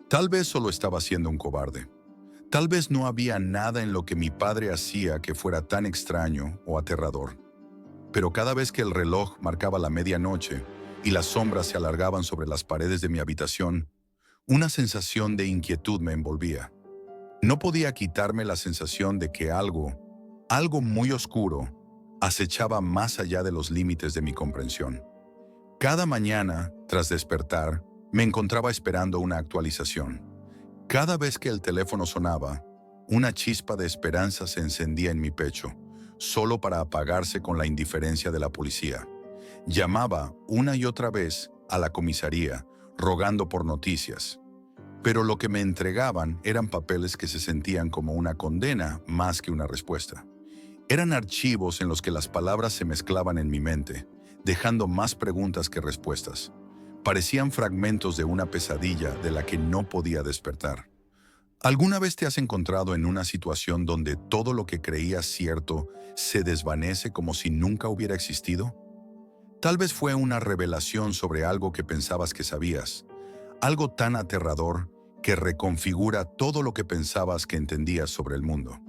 Tal vez solo estaba siendo un cobarde. Tal vez no había nada en lo que mi padre hacía que fuera tan extraño o aterrador. Pero cada vez que el reloj marcaba la medianoche y las sombras se alargaban sobre las paredes de mi habitación, una sensación de inquietud me envolvía. No podía quitarme la sensación de que algo muy oscuro, acechaba más allá de los límites de mi comprensión. Cada mañana, tras despertar, me encontraba esperando una actualización. Cada vez que el teléfono sonaba, una chispa de esperanza se encendía en mi pecho, solo para apagarse con la indiferencia de la policía. Llamaba una y otra vez a la comisaría, rogando por noticias. Pero lo que me entregaban eran papeles que se sentían como una condena más que una respuesta. Eran archivos en los que las palabras se mezclaban en mi mente, dejando más preguntas que respuestas. Parecían fragmentos de una pesadilla de la que no podía despertar. ¿Alguna vez te has encontrado en una situación donde todo lo que creías cierto se desvanece como si nunca hubiera existido? Tal vez fue una revelación sobre algo que pensabas que sabías, algo tan aterrador que reconfigura todo lo que pensabas que entendías sobre el mundo.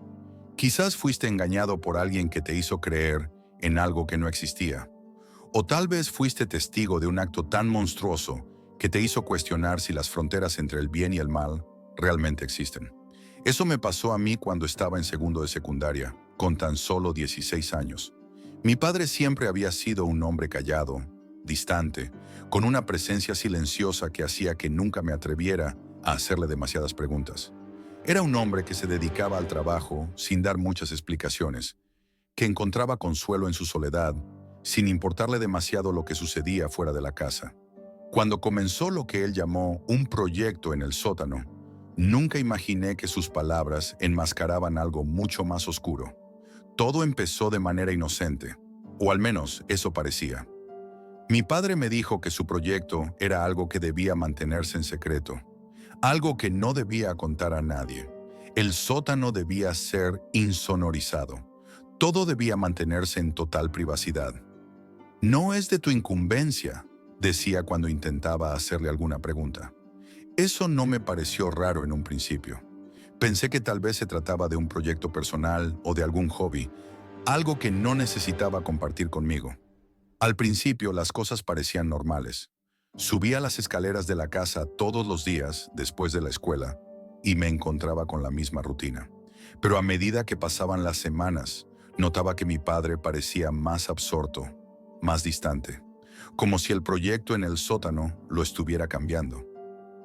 Quizás fuiste engañado por alguien que te hizo creer en algo que no existía. O tal vez fuiste testigo de un acto tan monstruoso que te hizo cuestionar si las fronteras entre el bien y el mal realmente existen. Eso me pasó a mí cuando estaba en segundo de secundaria, con tan solo 16 años. Mi padre siempre había sido un hombre callado, distante, con una presencia silenciosa que hacía que nunca me atreviera a hacerle demasiadas preguntas. Era un hombre que se dedicaba al trabajo sin dar muchas explicaciones, que encontraba consuelo en su soledad, sin importarle demasiado lo que sucedía fuera de la casa. Cuando comenzó lo que él llamó un proyecto en el sótano, nunca imaginé que sus palabras enmascaraban algo mucho más oscuro. Todo empezó de manera inocente, o al menos eso parecía. Mi padre me dijo que su proyecto era algo que debía mantenerse en secreto, algo que no debía contar a nadie. El sótano debía ser insonorizado. Todo debía mantenerse en total privacidad. No es de tu incumbencia, decía cuando intentaba hacerle alguna pregunta. Eso no me pareció raro en un principio. Pensé que tal vez se trataba de un proyecto personal o de algún hobby, algo que no necesitaba compartir conmigo. Al principio las cosas parecían normales. Subía las escaleras de la casa todos los días después de la escuela y me encontraba con la misma rutina. Pero a medida que pasaban las semanas, notaba que mi padre parecía más absorto, más distante, como si el proyecto en el sótano lo estuviera cambiando.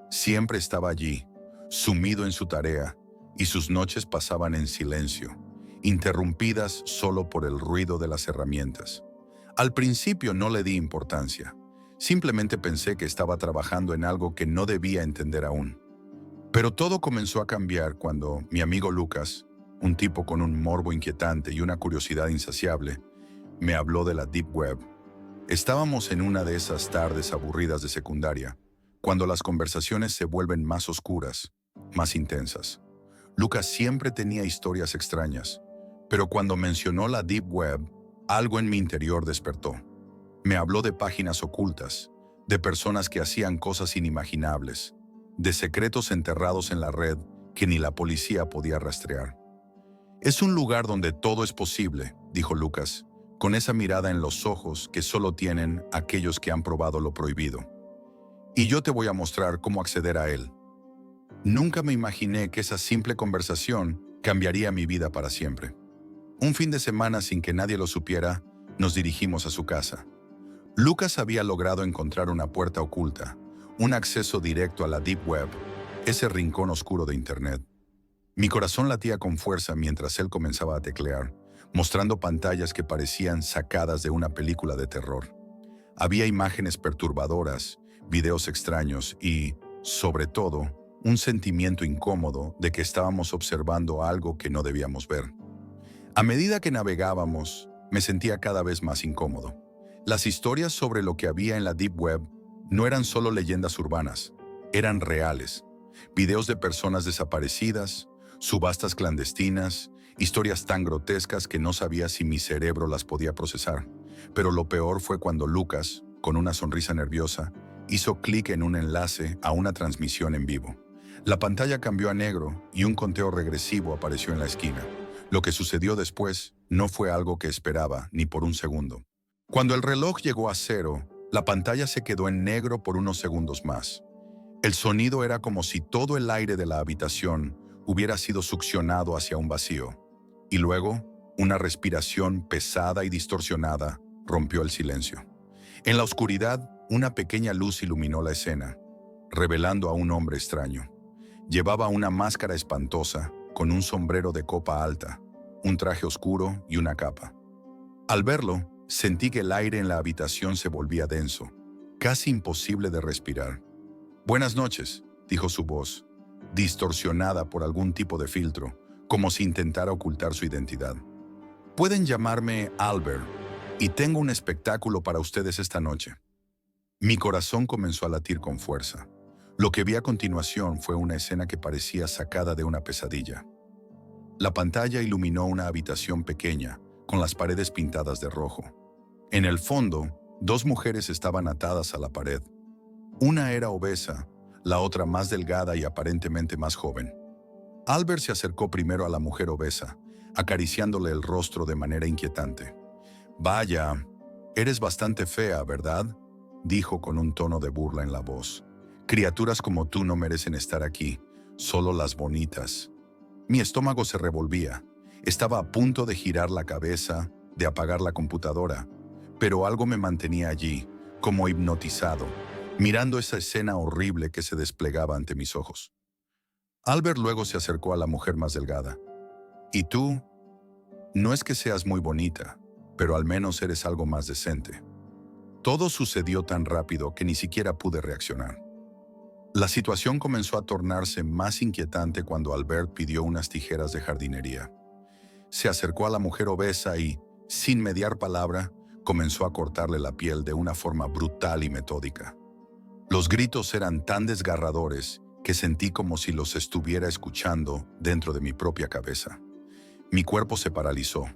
Siempre estaba allí, sumido en su tarea, y sus noches pasaban en silencio, interrumpidas solo por el ruido de las herramientas. Al principio no le di importancia. Simplemente pensé que estaba trabajando en algo que no debía entender aún. Pero todo comenzó a cambiar cuando mi amigo Lucas, un tipo con un morbo inquietante y una curiosidad insaciable, me habló de la Deep Web. Estábamos en una de esas tardes aburridas de secundaria, cuando las conversaciones se vuelven más oscuras, más intensas. Lucas siempre tenía historias extrañas, pero cuando mencionó la Deep Web, algo en mi interior despertó. Me habló de páginas ocultas, de personas que hacían cosas inimaginables, de secretos enterrados en la red que ni la policía podía rastrear. Es un lugar donde todo es posible, dijo Lucas, con esa mirada en los ojos que solo tienen aquellos que han probado lo prohibido. Y yo te voy a mostrar cómo acceder a él. Nunca me imaginé que esa simple conversación cambiaría mi vida para siempre. Un fin de semana sin que nadie lo supiera, nos dirigimos a su casa. Lucas había logrado encontrar una puerta oculta, un acceso directo a la Deep Web, ese rincón oscuro de Internet. Mi corazón latía con fuerza mientras él comenzaba a teclear, mostrando pantallas que parecían sacadas de una película de terror. Había imágenes perturbadoras, videos extraños y, sobre todo, un sentimiento incómodo de que estábamos observando algo que no debíamos ver. A medida que navegábamos, me sentía cada vez más incómodo. Las historias sobre lo que había en la Deep Web no eran solo leyendas urbanas, eran reales. Videos de personas desaparecidas, subastas clandestinas, historias tan grotescas que no sabía si mi cerebro las podía procesar. Pero lo peor fue cuando Lucas, con una sonrisa nerviosa, hizo clic en un enlace a una transmisión en vivo. La pantalla cambió a negro y un conteo regresivo apareció en la esquina. Lo que sucedió después no fue algo que esperaba ni por un segundo. Cuando el reloj llegó a 0, la pantalla se quedó en negro por unos segundos más. El sonido era como si todo el aire de la habitación hubiera sido succionado hacia un vacío. Y luego, una respiración pesada y distorsionada rompió el silencio. En la oscuridad, una pequeña luz iluminó la escena, revelando a un hombre extraño. Llevaba una máscara espantosa, con un sombrero de copa alta, un traje oscuro y una capa. Al verlo, sentí que el aire en la habitación se volvía denso, casi imposible de respirar. «Buenas noches», dijo su voz, distorsionada por algún tipo de filtro, como si intentara ocultar su identidad. «Pueden llamarme Albert, y tengo un espectáculo para ustedes esta noche». Mi corazón comenzó a latir con fuerza. Lo que vi a continuación fue una escena que parecía sacada de una pesadilla. La pantalla iluminó una habitación pequeña, con las paredes pintadas de rojo. En el fondo, dos mujeres estaban atadas a la pared. Una era obesa, la otra más delgada y aparentemente más joven. Albert se acercó primero a la mujer obesa, acariciándole el rostro de manera inquietante. «Vaya, eres bastante fea, ¿verdad?», dijo con un tono de burla en la voz. «Criaturas como tú no merecen estar aquí, solo las bonitas». Mi estómago se revolvía. Estaba a punto de girar la cabeza, de apagar la computadora, pero algo me mantenía allí, como hipnotizado, mirando esa escena horrible que se desplegaba ante mis ojos. Albert luego se acercó a la mujer más delgada. «¿Y tú? No es que seas muy bonita, pero al menos eres algo más decente». Todo sucedió tan rápido que ni siquiera pude reaccionar. La situación comenzó a tornarse más inquietante cuando Albert pidió unas tijeras de jardinería. Se acercó a la mujer obesa y, sin mediar palabra, comenzó a cortarle la piel de una forma brutal y metódica. Los gritos eran tan desgarradores que sentí como si los estuviera escuchando dentro de mi propia cabeza. Mi cuerpo se paralizó.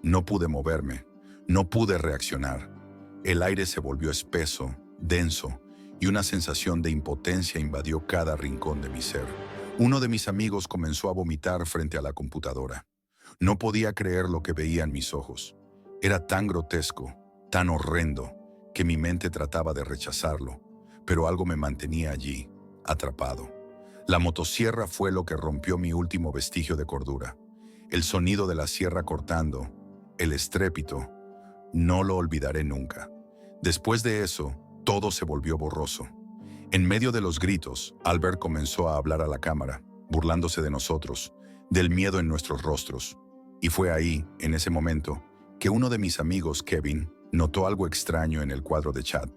No pude moverme. No pude reaccionar. El aire se volvió espeso, denso, y una sensación de impotencia invadió cada rincón de mi ser. Uno de mis amigos comenzó a vomitar frente a la computadora. No podía creer lo que veía en mis ojos. Era tan grotesco, tan horrendo, que mi mente trataba de rechazarlo, pero algo me mantenía allí, atrapado. La motosierra fue lo que rompió mi último vestigio de cordura. El sonido de la sierra cortando, el estrépito, no lo olvidaré nunca. Después de eso, todo se volvió borroso. En medio de los gritos, Albert comenzó a hablar a la cámara, burlándose de nosotros, del miedo en nuestros rostros. Y fue ahí, en ese momento, que uno de mis amigos, Kevin, notó algo extraño en el cuadro de chat.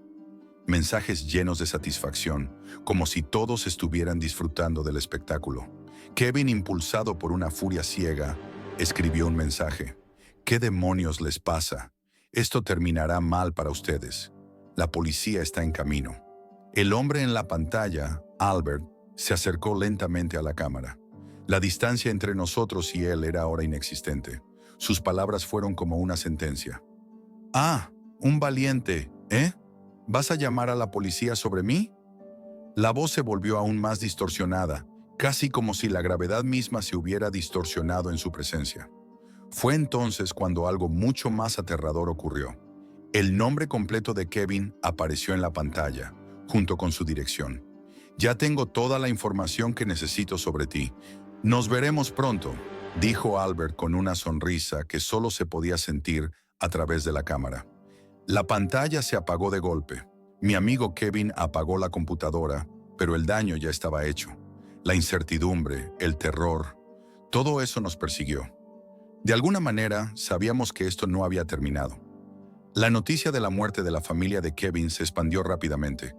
Mensajes llenos de satisfacción, como si todos estuvieran disfrutando del espectáculo. Kevin, impulsado por una furia ciega, escribió un mensaje. «¿Qué demonios les pasa? Esto terminará mal para ustedes. La policía está en camino». El hombre en la pantalla, Albert, se acercó lentamente a la cámara. La distancia entre nosotros y él era ahora inexistente. Sus palabras fueron como una sentencia. «Ah, un valiente, ¿eh? ¿Vas a llamar a la policía sobre mí?». La voz se volvió aún más distorsionada, casi como si la gravedad misma se hubiera distorsionado en su presencia. Fue entonces cuando algo mucho más aterrador ocurrió. El nombre completo de Kevin apareció en la pantalla, junto con su dirección. «Ya tengo toda la información que necesito sobre ti. Nos veremos pronto», dijo Albert con una sonrisa que solo se podía sentir a través de la cámara. La pantalla se apagó de golpe. Mi amigo Kevin apagó la computadora, pero el daño ya estaba hecho. La incertidumbre, el terror, todo eso nos persiguió. De alguna manera, sabíamos que esto no había terminado. La noticia de la muerte de la familia de Kevin se expandió rápidamente.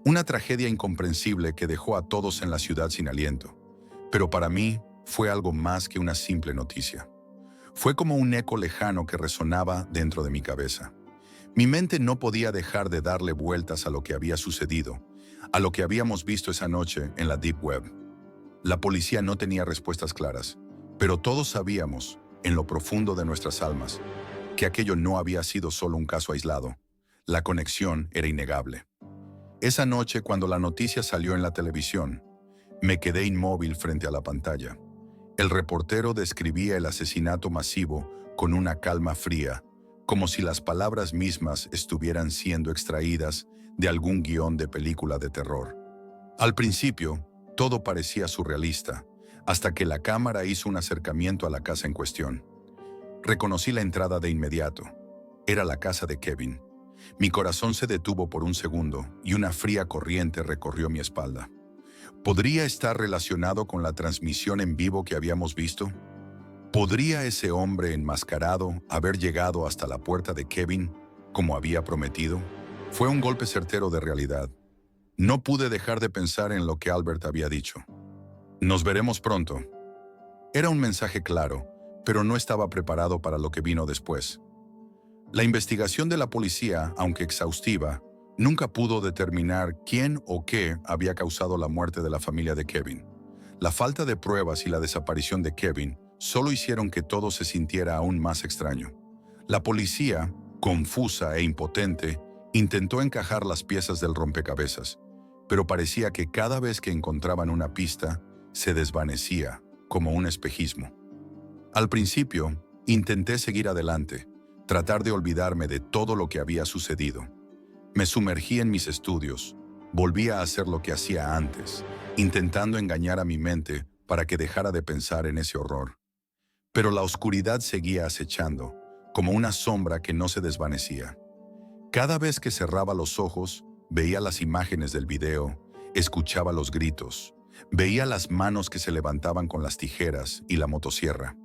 Una tragedia incomprensible que dejó a todos en la ciudad sin aliento. Pero para mí, fue algo más que una simple noticia. Fue como un eco lejano que resonaba dentro de mi cabeza. Mi mente no podía dejar de darle vueltas a lo que había sucedido, a lo que habíamos visto esa noche en la Deep Web. La policía no tenía respuestas claras, pero todos sabíamos, en lo profundo de nuestras almas, que aquello no había sido solo un caso aislado. La conexión era innegable. Esa noche, cuando la noticia salió en la televisión, Me quedé inmóvil frente a la pantalla. El reportero describía el asesinato masivo con una calma fría, como si las palabras mismas estuvieran siendo extraídas de algún guión de película de terror. Al principio, todo parecía surrealista, hasta que la cámara hizo un acercamiento a la casa en cuestión. Reconocí la entrada de inmediato. Era la casa de Kevin. Mi corazón se detuvo por un segundo y una fría corriente recorrió mi espalda. ¿Podría estar relacionado con la transmisión en vivo que habíamos visto? ¿Podría ese hombre enmascarado haber llegado hasta la puerta de Kevin, como había prometido? Fue un golpe certero de realidad. No pude dejar de pensar en lo que Albert había dicho. Nos veremos pronto. Era un mensaje claro, pero no estaba preparado para lo que vino después. La investigación de la policía, aunque exhaustiva, nunca pudo determinar quién o qué había causado la muerte de la familia de Kevin. La falta de pruebas y la desaparición de Kevin solo hicieron que todo se sintiera aún más extraño. La policía, confusa e impotente, intentó encajar las piezas del rompecabezas, pero parecía que cada vez que encontraban una pista, se desvanecía, como un espejismo. Al principio, intenté seguir adelante, tratar de olvidarme de todo lo que había sucedido. Me sumergí en mis estudios, volví a hacer lo que hacía antes, intentando engañar a mi mente para que dejara de pensar en ese horror. Pero la oscuridad seguía acechando, como una sombra que no se desvanecía. Cada vez que cerraba los ojos, veía las imágenes del video, escuchaba los gritos, veía las manos que se levantaban con las tijeras y la motosierra.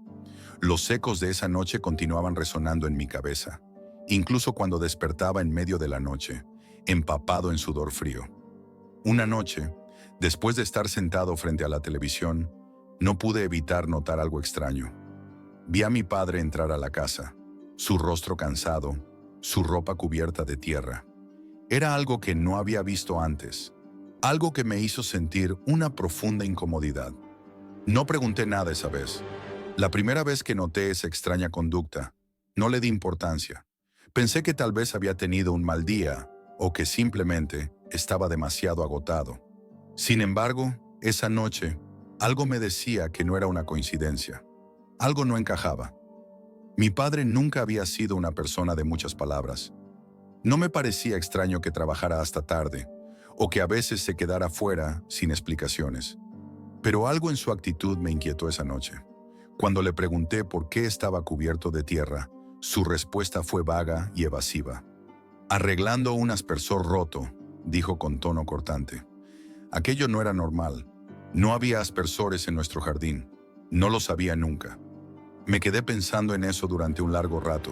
Los ecos de esa noche continuaban resonando en mi cabeza, incluso cuando despertaba en medio de la noche, empapado en sudor frío. Una noche, después de estar sentado frente a la televisión, no pude evitar notar algo extraño. Vi a mi padre entrar a la casa, su rostro cansado, su ropa cubierta de tierra. Era algo que no había visto antes, algo que me hizo sentir una profunda incomodidad. No pregunté nada esa vez. La primera vez que noté esa extraña conducta, no le di importancia. Pensé que tal vez había tenido un mal día o que simplemente estaba demasiado agotado. Sin embargo, esa noche, algo me decía que no era una coincidencia. Algo no encajaba. Mi padre nunca había sido una persona de muchas palabras. No me parecía extraño que trabajara hasta tarde o que a veces se quedara fuera sin explicaciones. Pero algo en su actitud me inquietó esa noche. Cuando le pregunté por qué estaba cubierto de tierra, su respuesta fue vaga y evasiva. Arreglando un aspersor roto, dijo con tono cortante. Aquello no era normal. No había aspersores en nuestro jardín. No lo sabía nunca. Me quedé pensando en eso durante un largo rato,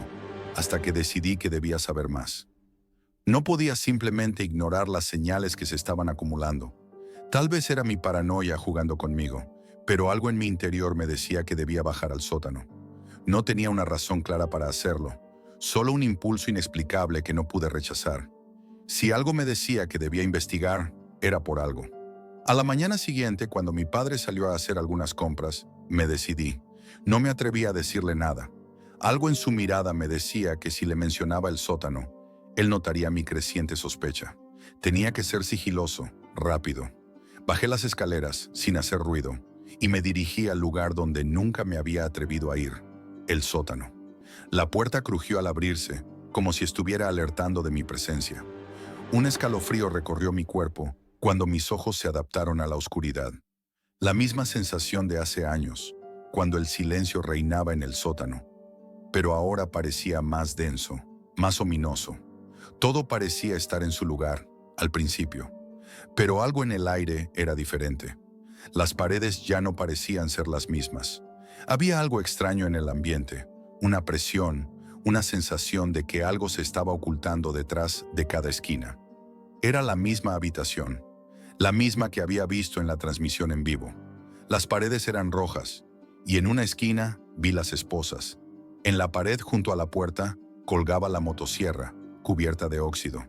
hasta que decidí que debía saber más. No podía simplemente ignorar las señales que se estaban acumulando. Tal vez era mi paranoia jugando conmigo, pero algo en mi interior me decía que debía bajar al sótano. No tenía una razón clara para hacerlo, solo un impulso inexplicable que no pude rechazar. Si algo me decía que debía investigar, era por algo. A la mañana siguiente, cuando mi padre salió a hacer algunas compras, me decidí. No me atreví a decirle nada. Algo en su mirada me decía que si le mencionaba el sótano, él notaría mi creciente sospecha. Tenía que ser sigiloso, rápido. Bajé las escaleras, sin hacer ruido, y me dirigí al lugar donde nunca me había atrevido a ir, el sótano. La puerta crujió al abrirse, como si estuviera alertando de mi presencia. Un escalofrío recorrió mi cuerpo cuando mis ojos se adaptaron a la oscuridad. La misma sensación de hace años, cuando el silencio reinaba en el sótano, pero ahora parecía más denso, más ominoso. Todo parecía estar en su lugar, al principio, pero algo en el aire era diferente. Las paredes ya no parecían ser las mismas. Había algo extraño en el ambiente, una presión, una sensación de que algo se estaba ocultando detrás de cada esquina. Era la misma habitación, la misma que había visto en la transmisión en vivo. Las paredes eran rojas, y en una esquina vi las esposas. En la pared junto a la puerta colgaba la motosierra, cubierta de óxido.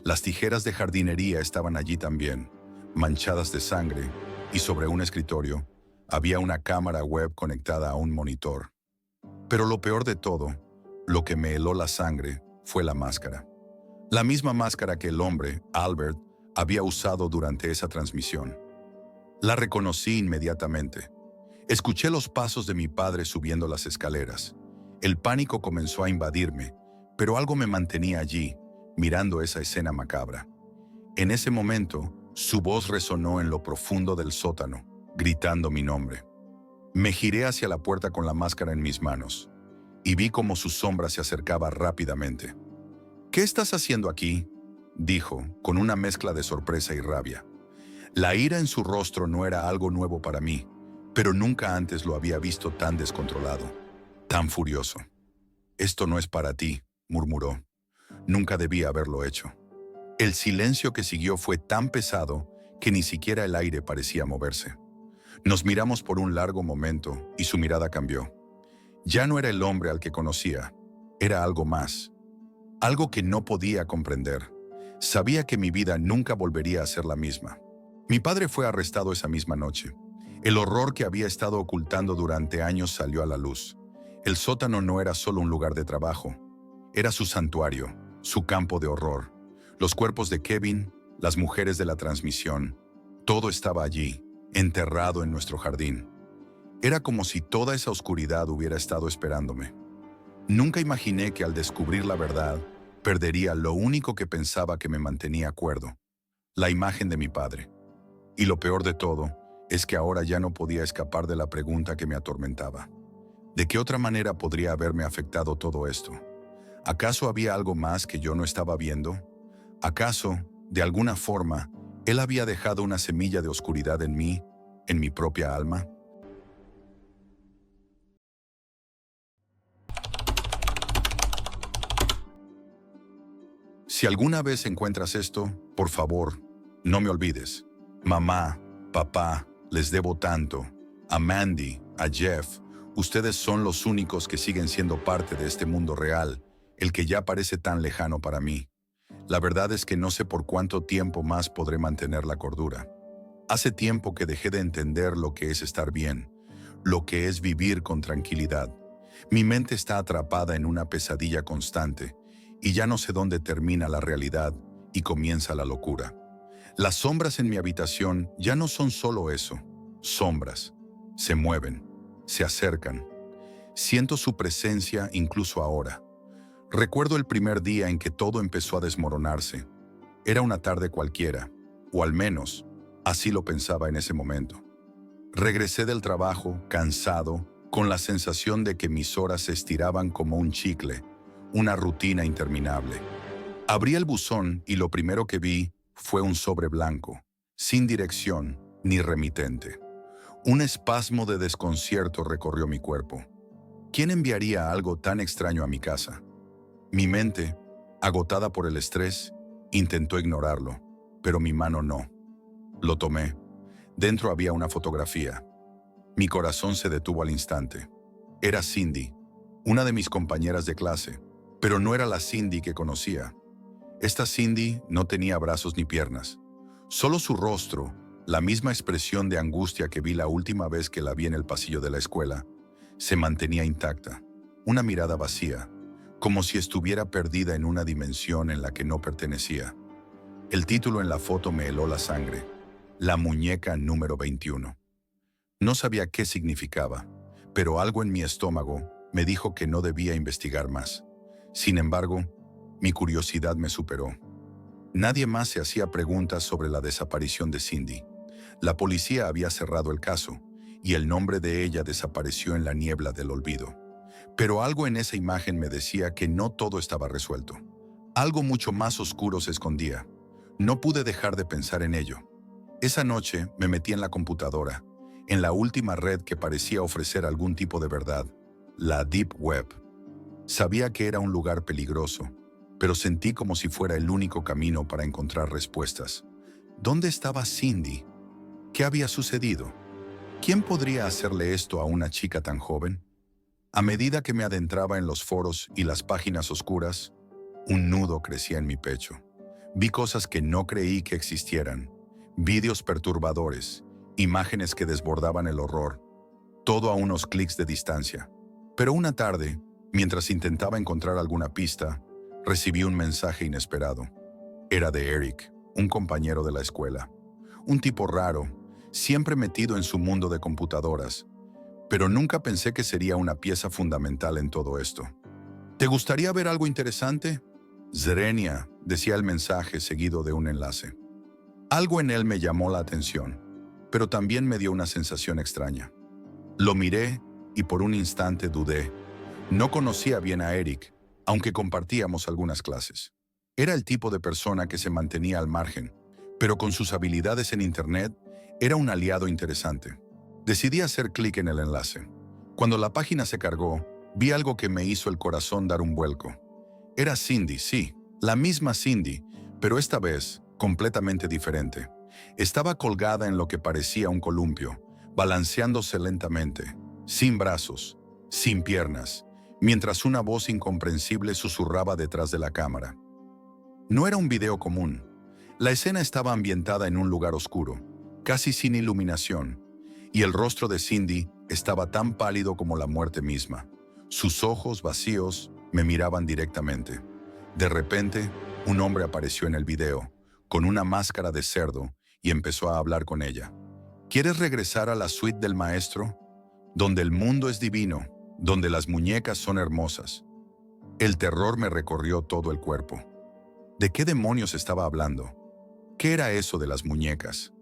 Las tijeras de jardinería estaban allí también, manchadas de sangre, y sobre un escritorio había una cámara web conectada a un monitor. Pero lo peor de todo, lo que me heló la sangre, fue la máscara. La misma máscara que el hombre, Albert, había usado durante esa transmisión. La reconocí inmediatamente. Escuché los pasos de mi padre subiendo las escaleras. El pánico comenzó a invadirme, pero algo me mantenía allí, mirando esa escena macabra. En ese momento, su voz resonó en lo profundo del sótano, gritando mi nombre. Me giré hacia la puerta con la máscara en mis manos y vi cómo su sombra se acercaba rápidamente. «¿Qué estás haciendo aquí?», dijo, con una mezcla de sorpresa y rabia. La ira en su rostro no era algo nuevo para mí, pero nunca antes lo había visto tan descontrolado, tan furioso. «Esto no es para ti», murmuró. Nunca debía haberlo hecho. El silencio que siguió fue tan pesado que ni siquiera el aire parecía moverse. Nos miramos por un largo momento y su mirada cambió. Ya no era el hombre al que conocía, era algo más, algo que no podía comprender. Sabía que mi vida nunca volvería a ser la misma. Mi padre fue arrestado esa misma noche. El horror que había estado ocultando durante años salió a la luz. El sótano no era solo un lugar de trabajo, era su santuario, su campo de horror. Los cuerpos de Kevin, las mujeres de la transmisión, todo estaba allí, enterrado en nuestro jardín. Era como si toda esa oscuridad hubiera estado esperándome. Nunca imaginé que al descubrir la verdad, perdería lo único que pensaba que me mantenía cuerdo, la imagen de mi padre. Y lo peor de todo es que ahora ya no podía escapar de la pregunta que me atormentaba. ¿De qué otra manera podría haberme afectado todo esto? ¿Acaso había algo más que yo no estaba viendo? ¿Acaso, de alguna forma, él había dejado una semilla de oscuridad en mí, en mi propia alma? Si alguna vez encuentras esto, por favor, no me olvides. Mamá, papá, les debo tanto. A Mandy, a Jeff, ustedes son los únicos que siguen siendo parte de este mundo real, el que ya parece tan lejano para mí. La verdad es que no sé por cuánto tiempo más podré mantener la cordura. Hace tiempo que dejé de entender lo que es estar bien, lo que es vivir con tranquilidad. Mi mente está atrapada en una pesadilla constante y ya no sé dónde termina la realidad y comienza la locura. Las sombras en mi habitación ya no son solo eso, sombras. Se mueven, se acercan. Siento su presencia incluso ahora. Recuerdo el primer día en que todo empezó a desmoronarse. Era una tarde cualquiera, o al menos, así lo pensaba en ese momento. Regresé del trabajo, cansado, con la sensación de que mis horas se estiraban como un chicle, una rutina interminable. Abrí el buzón y lo primero que vi fue un sobre blanco, sin dirección ni remitente. Un espasmo de desconcierto recorrió mi cuerpo. ¿Quién enviaría algo tan extraño a mi casa? Mi mente, agotada por el estrés, intentó ignorarlo, pero mi mano no. Lo tomé. Dentro había una fotografía. Mi corazón se detuvo al instante. Era Cindy, una de mis compañeras de clase, pero no era la Cindy que conocía. Esta Cindy no tenía brazos ni piernas. Solo su rostro, la misma expresión de angustia que vi la última vez que la vi en el pasillo de la escuela, se mantenía intacta. Una mirada vacía, como si estuviera perdida en una dimensión en la que no pertenecía. El título en la foto me heló la sangre: La muñeca número 21. No sabía qué significaba, pero algo en mi estómago me dijo que no debía investigar más. Sin embargo, mi curiosidad me superó. Nadie más se hacía preguntas sobre la desaparición de Cindy. La policía había cerrado el caso, y el nombre de ella desapareció en la niebla del olvido. Pero algo en esa imagen me decía que no todo estaba resuelto. Algo mucho más oscuro se escondía. No pude dejar de pensar en ello. Esa noche me metí en la computadora, en la última red que parecía ofrecer algún tipo de verdad, la Deep Web. Sabía que era un lugar peligroso, pero sentí como si fuera el único camino para encontrar respuestas. ¿Dónde estaba Cindy? ¿Qué había sucedido? ¿Quién podría hacerle esto a una chica tan joven? A medida que me adentraba en los foros y las páginas oscuras, un nudo crecía en mi pecho. Vi cosas que no creí que existieran, vídeos perturbadores, imágenes que desbordaban el horror, todo a unos clics de distancia. Pero una tarde, mientras intentaba encontrar alguna pista, recibí un mensaje inesperado. Era de Eric, un compañero de la escuela. Un tipo raro, siempre metido en su mundo de computadoras, pero nunca pensé que sería una pieza fundamental en todo esto. ¿Te gustaría ver algo interesante? Zrenia, decía el mensaje seguido de un enlace. Algo en él me llamó la atención, pero también me dio una sensación extraña. Lo miré y por un instante dudé. No conocía bien a Eric, aunque compartíamos algunas clases. Era el tipo de persona que se mantenía al margen, pero con sus habilidades en Internet era un aliado interesante. Decidí hacer clic en el enlace. Cuando la página se cargó, vi algo que me hizo el corazón dar un vuelco. Era Cindy, sí, la misma Cindy, pero esta vez completamente diferente. Estaba colgada en lo que parecía un columpio, balanceándose lentamente, sin brazos, sin piernas, mientras una voz incomprensible susurraba detrás de la cámara. No era un video común. La escena estaba ambientada en un lugar oscuro, casi sin iluminación, y el rostro de Cindy estaba tan pálido como la muerte misma. Sus ojos vacíos me miraban directamente. De repente, un hombre apareció en el video, con una máscara de cerdo, y empezó a hablar con ella. ¿Quieres regresar a la suite del maestro? Donde el mundo es divino, donde las muñecas son hermosas. El terror me recorrió todo el cuerpo. ¿De qué demonios estaba hablando? ¿Qué era eso de las muñecas?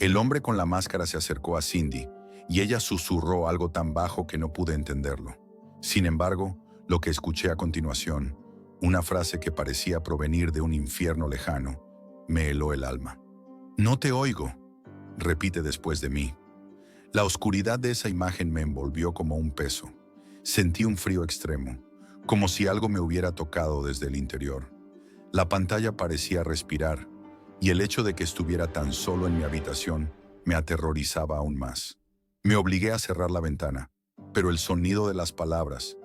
El hombre con la máscara se acercó a Cindy, y ella susurró algo tan bajo que no pude entenderlo. Sin embargo, lo que escuché a continuación, una frase que parecía provenir de un infierno lejano, me heló el alma. «No te oigo», repite después de mí. La oscuridad de esa imagen me envolvió como un peso. Sentí un frío extremo, como si algo me hubiera tocado desde el interior. La pantalla parecía respirar, y el hecho de que estuviera tan solo en mi habitación me aterrorizaba aún más. Me obligué a cerrar la ventana, pero el sonido de las palabras,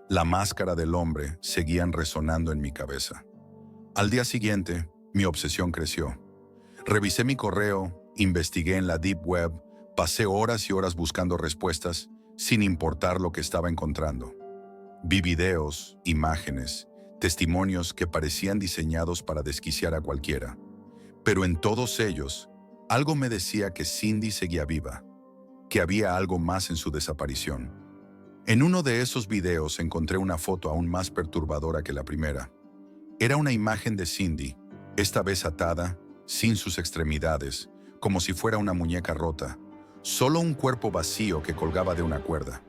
la máscara del hombre, seguían resonando en mi cabeza. Al día siguiente, mi obsesión creció. Revisé mi correo, investigué en la Deep Web, pasé horas y horas buscando respuestas, sin importar lo que estaba encontrando. Vi videos, imágenes, testimonios que parecían diseñados para desquiciar a cualquiera. Pero en todos ellos, algo me decía que Cindy seguía viva, que había algo más en su desaparición. En uno de esos videos encontré una foto aún más perturbadora que la primera. Era una imagen de Cindy, esta vez atada, sin sus extremidades, como si fuera una muñeca rota, solo un cuerpo vacío que colgaba de una cuerda.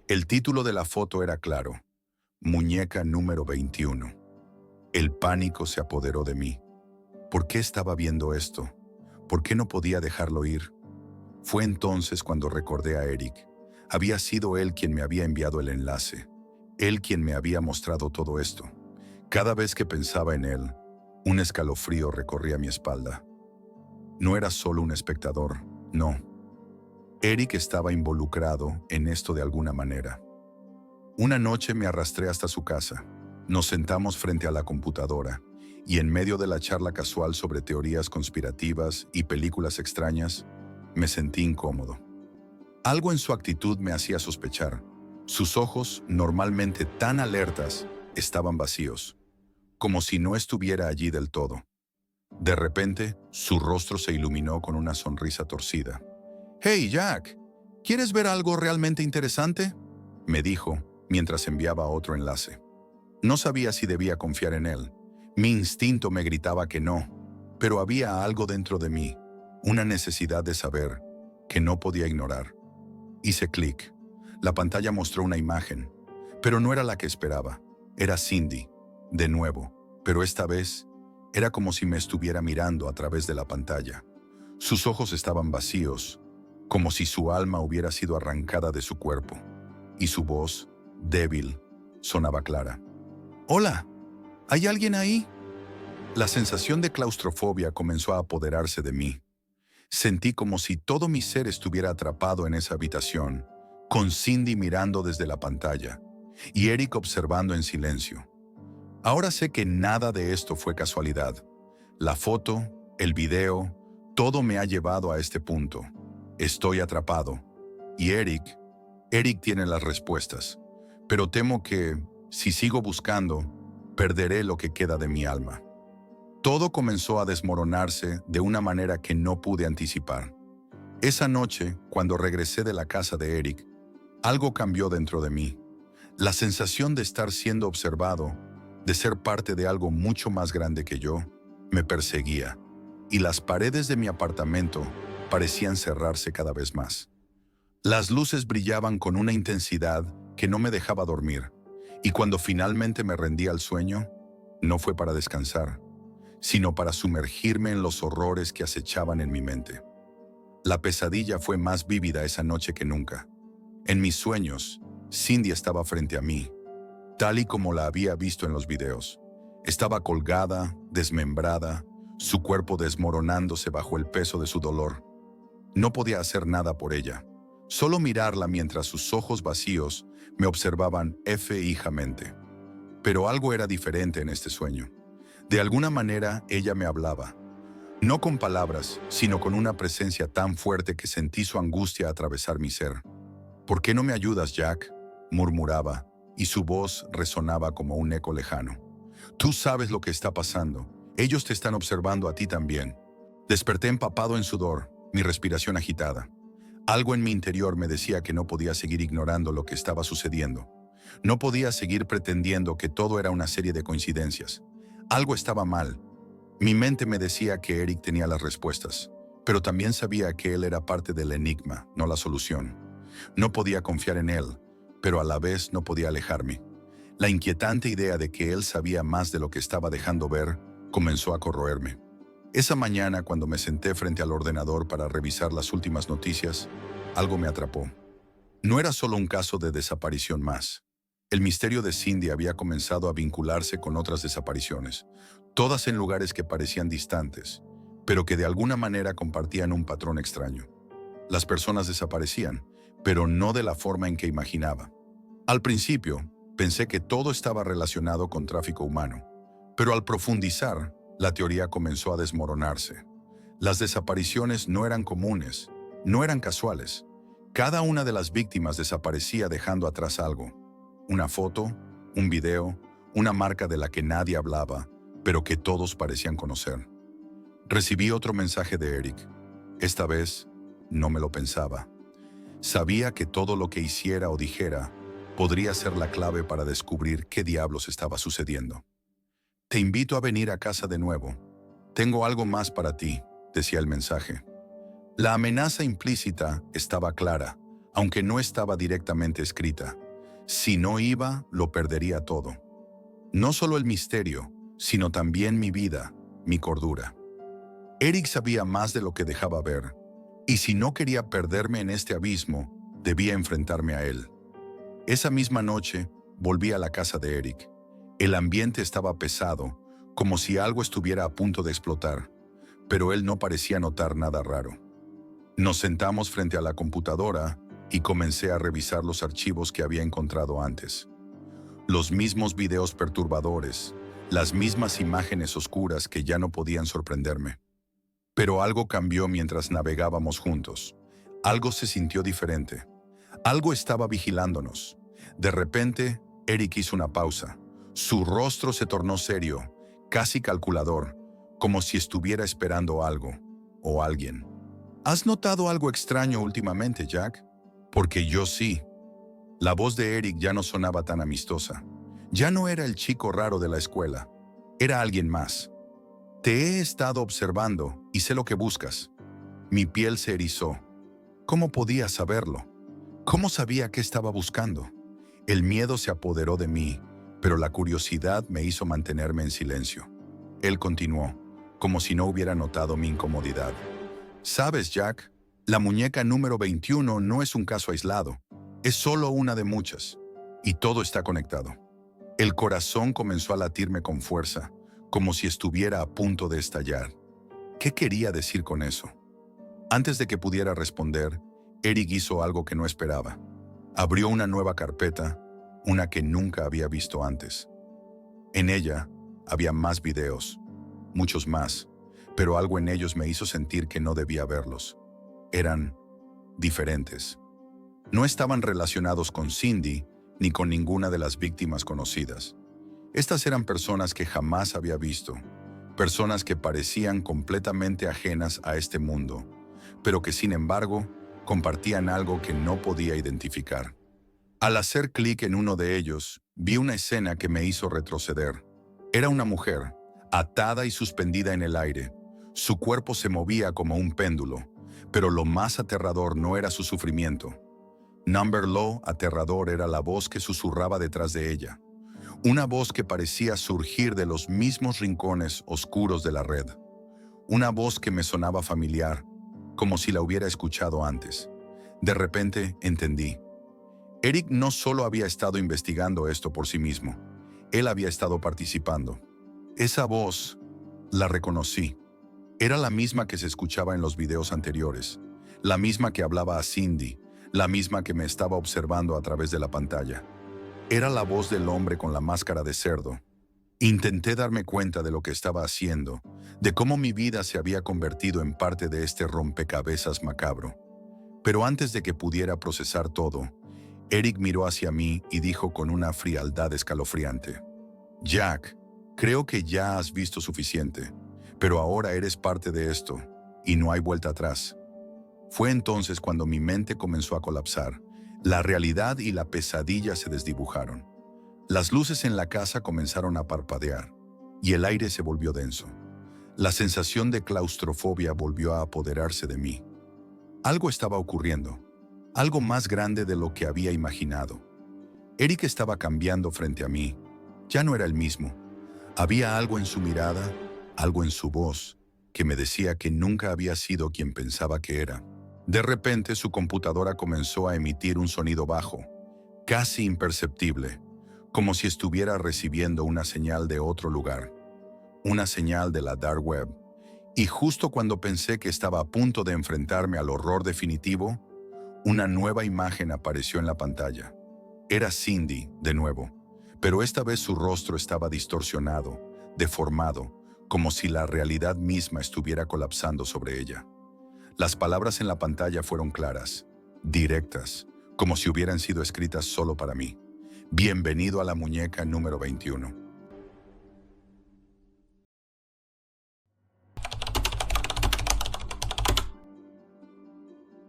El título de la foto era claro: Muñeca número 21. El pánico se apoderó de mí. ¿Por qué estaba viendo esto? ¿Por qué no podía dejarlo ir? Fue entonces cuando recordé a Eric. Había sido él quien me había enviado el enlace, él quien me había mostrado todo esto. Cada vez que pensaba en él, un escalofrío recorría mi espalda. No era solo un espectador, no. Eric estaba involucrado en esto de alguna manera. Una noche me arrastré hasta su casa. Nos sentamos frente a la computadora y en medio de la charla casual sobre teorías conspirativas y películas extrañas, me sentí incómodo. Algo en su actitud me hacía sospechar. Sus ojos, normalmente tan alertas, estaban vacíos, como si no estuviera allí del todo. De repente, su rostro se iluminó con una sonrisa torcida. «Hey, Jack, ¿quieres ver algo realmente interesante?», me dijo, mientras enviaba otro enlace. No sabía si debía confiar en él. Mi instinto me gritaba que no, pero había algo dentro de mí, una necesidad de saber, que no podía ignorar. Hice clic. La pantalla mostró una imagen, pero no era la que esperaba. Era Cindy, de nuevo, pero esta vez era como si me estuviera mirando a través de la pantalla. Sus ojos estaban vacíos, como si su alma hubiera sido arrancada de su cuerpo, y su voz, débil, sonaba clara. «Hola, ¿hay alguien ahí?». La sensación de claustrofobia comenzó a apoderarse de mí. Sentí como si todo mi ser estuviera atrapado en esa habitación, con Cindy mirando desde la pantalla y Eric observando en silencio. Ahora sé que nada de esto fue casualidad. La foto, el video, todo me ha llevado a este punto. Estoy atrapado. Y Eric tiene las respuestas. Pero temo que, si sigo buscando, perderé lo que queda de mi alma. Todo comenzó a desmoronarse de una manera que no pude anticipar. Esa noche, cuando regresé de la casa de Eric, algo cambió dentro de mí. La sensación de estar siendo observado, de ser parte de algo mucho más grande que yo, me perseguía, y las paredes de mi apartamento parecían cerrarse cada vez más. Las luces brillaban con una intensidad que no me dejaba dormir, y cuando finalmente me rendí al sueño, no fue para descansar, sino para sumergirme en los horrores que acechaban en mi mente. La pesadilla fue más vívida esa noche que nunca. En mis sueños, Cindy estaba frente a mí, tal y como la había visto en los videos. Estaba colgada, desmembrada, su cuerpo desmoronándose bajo el peso de su dolor. No podía hacer nada por ella, solo mirarla mientras sus ojos vacíos me observaban fijamente. Pero algo era diferente en este sueño. De alguna manera ella me hablaba, no con palabras, sino con una presencia tan fuerte que sentí su angustia atravesar mi ser. «¿Por qué no me ayudas, Jack?», murmuraba, y su voz resonaba como un eco lejano. «Tú sabes lo que está pasando. Ellos te están observando a ti también». Desperté empapado en sudor, mi respiración agitada. Algo en mi interior me decía que no podía seguir ignorando lo que estaba sucediendo. No podía seguir pretendiendo que todo era una serie de coincidencias. Algo estaba mal. Mi mente me decía que Eric tenía las respuestas, pero también sabía que él era parte del enigma, no la solución. No podía confiar en él, pero a la vez no podía alejarme. La inquietante idea de que él sabía más de lo que estaba dejando ver comenzó a corroerme. Esa mañana, cuando me senté frente al ordenador para revisar las últimas noticias, algo me atrapó. No era solo un caso de desaparición más. El misterio de Cindy había comenzado a vincularse con otras desapariciones, todas en lugares que parecían distantes, pero que de alguna manera compartían un patrón extraño. Las personas desaparecían, pero no de la forma en que imaginaba. Al principio, pensé que todo estaba relacionado con tráfico humano, pero al profundizar, la teoría comenzó a desmoronarse. Las desapariciones no eran comunes, no eran casuales. Cada una de las víctimas desaparecía dejando atrás algo. Una foto, un video, una marca de la que nadie hablaba, pero que todos parecían conocer. Recibí otro mensaje de Eric. Esta vez, no me lo pensaba. Sabía que todo lo que hiciera o dijera podría ser la clave para descubrir qué diablos estaba sucediendo. «Te invito a venir a casa de nuevo. Tengo algo más para ti», decía el mensaje. La amenaza implícita estaba clara, aunque no estaba directamente escrita. Si no iba, lo perdería todo. No solo el misterio, sino también mi vida, mi cordura. Eric sabía más de lo que dejaba ver, y si no quería perderme en este abismo, debía enfrentarme a él. Esa misma noche, volví a la casa de Eric. El ambiente estaba pesado, como si algo estuviera a punto de explotar, pero él no parecía notar nada raro. Nos sentamos frente a la computadora y comencé a revisar los archivos que había encontrado antes. Los mismos videos perturbadores, las mismas imágenes oscuras que ya no podían sorprenderme. Pero algo cambió mientras navegábamos juntos. Algo se sintió diferente. Algo estaba vigilándonos. De repente, Eric hizo una pausa. Su rostro se tornó serio, casi calculador, como si estuviera esperando algo o alguien. «¿Has notado algo extraño últimamente, Jack?», porque yo sí. La voz de Eric ya no sonaba tan amistosa. Ya no era el chico raro de la escuela. Era alguien más. «Te he estado observando y sé lo que buscas». Mi piel se erizó. ¿Cómo podía saberlo? ¿Cómo sabía qué estaba buscando? El miedo se apoderó de mí, pero la curiosidad me hizo mantenerme en silencio. Él continuó, como si no hubiera notado mi incomodidad. «Sabes, Jack, la muñeca número 21 no es un caso aislado. Es solo una de muchas. Y todo está conectado». El corazón comenzó a latirme con fuerza, como si estuviera a punto de estallar. ¿Qué quería decir con eso? Antes de que pudiera responder, Eric hizo algo que no esperaba. Abrió una nueva carpeta, una que nunca había visto antes. En ella había más videos, muchos más, pero algo en ellos me hizo sentir que no debía verlos. Eran diferentes. No estaban relacionados con Cindy ni con ninguna de las víctimas conocidas. Estas eran personas que jamás había visto, personas que parecían completamente ajenas a este mundo, pero que sin embargo compartían algo que no podía identificar. Al hacer clic en uno de ellos, vi una escena que me hizo retroceder. Era una mujer, atada y suspendida en el aire. Su cuerpo se movía como un péndulo, pero lo más aterrador no era su sufrimiento. Number Low, aterrador, era la voz que susurraba detrás de ella. Una voz que parecía surgir de los mismos rincones oscuros de la red. Una voz que me sonaba familiar, como si la hubiera escuchado antes. De repente entendí. Eric no solo había estado investigando esto por sí mismo, él había estado participando. Esa voz, la reconocí. Era la misma que se escuchaba en los videos anteriores, la misma que hablaba a Cindy, la misma que me estaba observando a través de la pantalla. Era la voz del hombre con la máscara de cerdo. Intenté darme cuenta de lo que estaba haciendo, de cómo mi vida se había convertido en parte de este rompecabezas macabro. Pero antes de que pudiera procesar todo, Eric miró hacia mí y dijo con una frialdad escalofriante: Jack, creo que ya has visto suficiente, pero ahora eres parte de esto, y no hay vuelta atrás. Fue entonces cuando mi mente comenzó a colapsar. La realidad y la pesadilla se desdibujaron. Las luces en la casa comenzaron a parpadear, y el aire se volvió denso. La sensación de claustrofobia volvió a apoderarse de mí. Algo estaba ocurriendo, algo más grande de lo que había imaginado. Eric estaba cambiando frente a mí. Ya no era el mismo. Había algo en su mirada, algo en su voz, que me decía que nunca había sido quien pensaba que era. De repente su computadora comenzó a emitir un sonido bajo, casi imperceptible, como si estuviera recibiendo una señal de otro lugar, una señal de la dark web. Y justo cuando pensé que estaba a punto de enfrentarme al horror definitivo, una nueva imagen apareció en la pantalla. Era Cindy, de nuevo, pero esta vez su rostro estaba distorsionado, deformado, como si la realidad misma estuviera colapsando sobre ella. Las palabras en la pantalla fueron claras, directas, como si hubieran sido escritas solo para mí. Bienvenido a la muñeca número 21.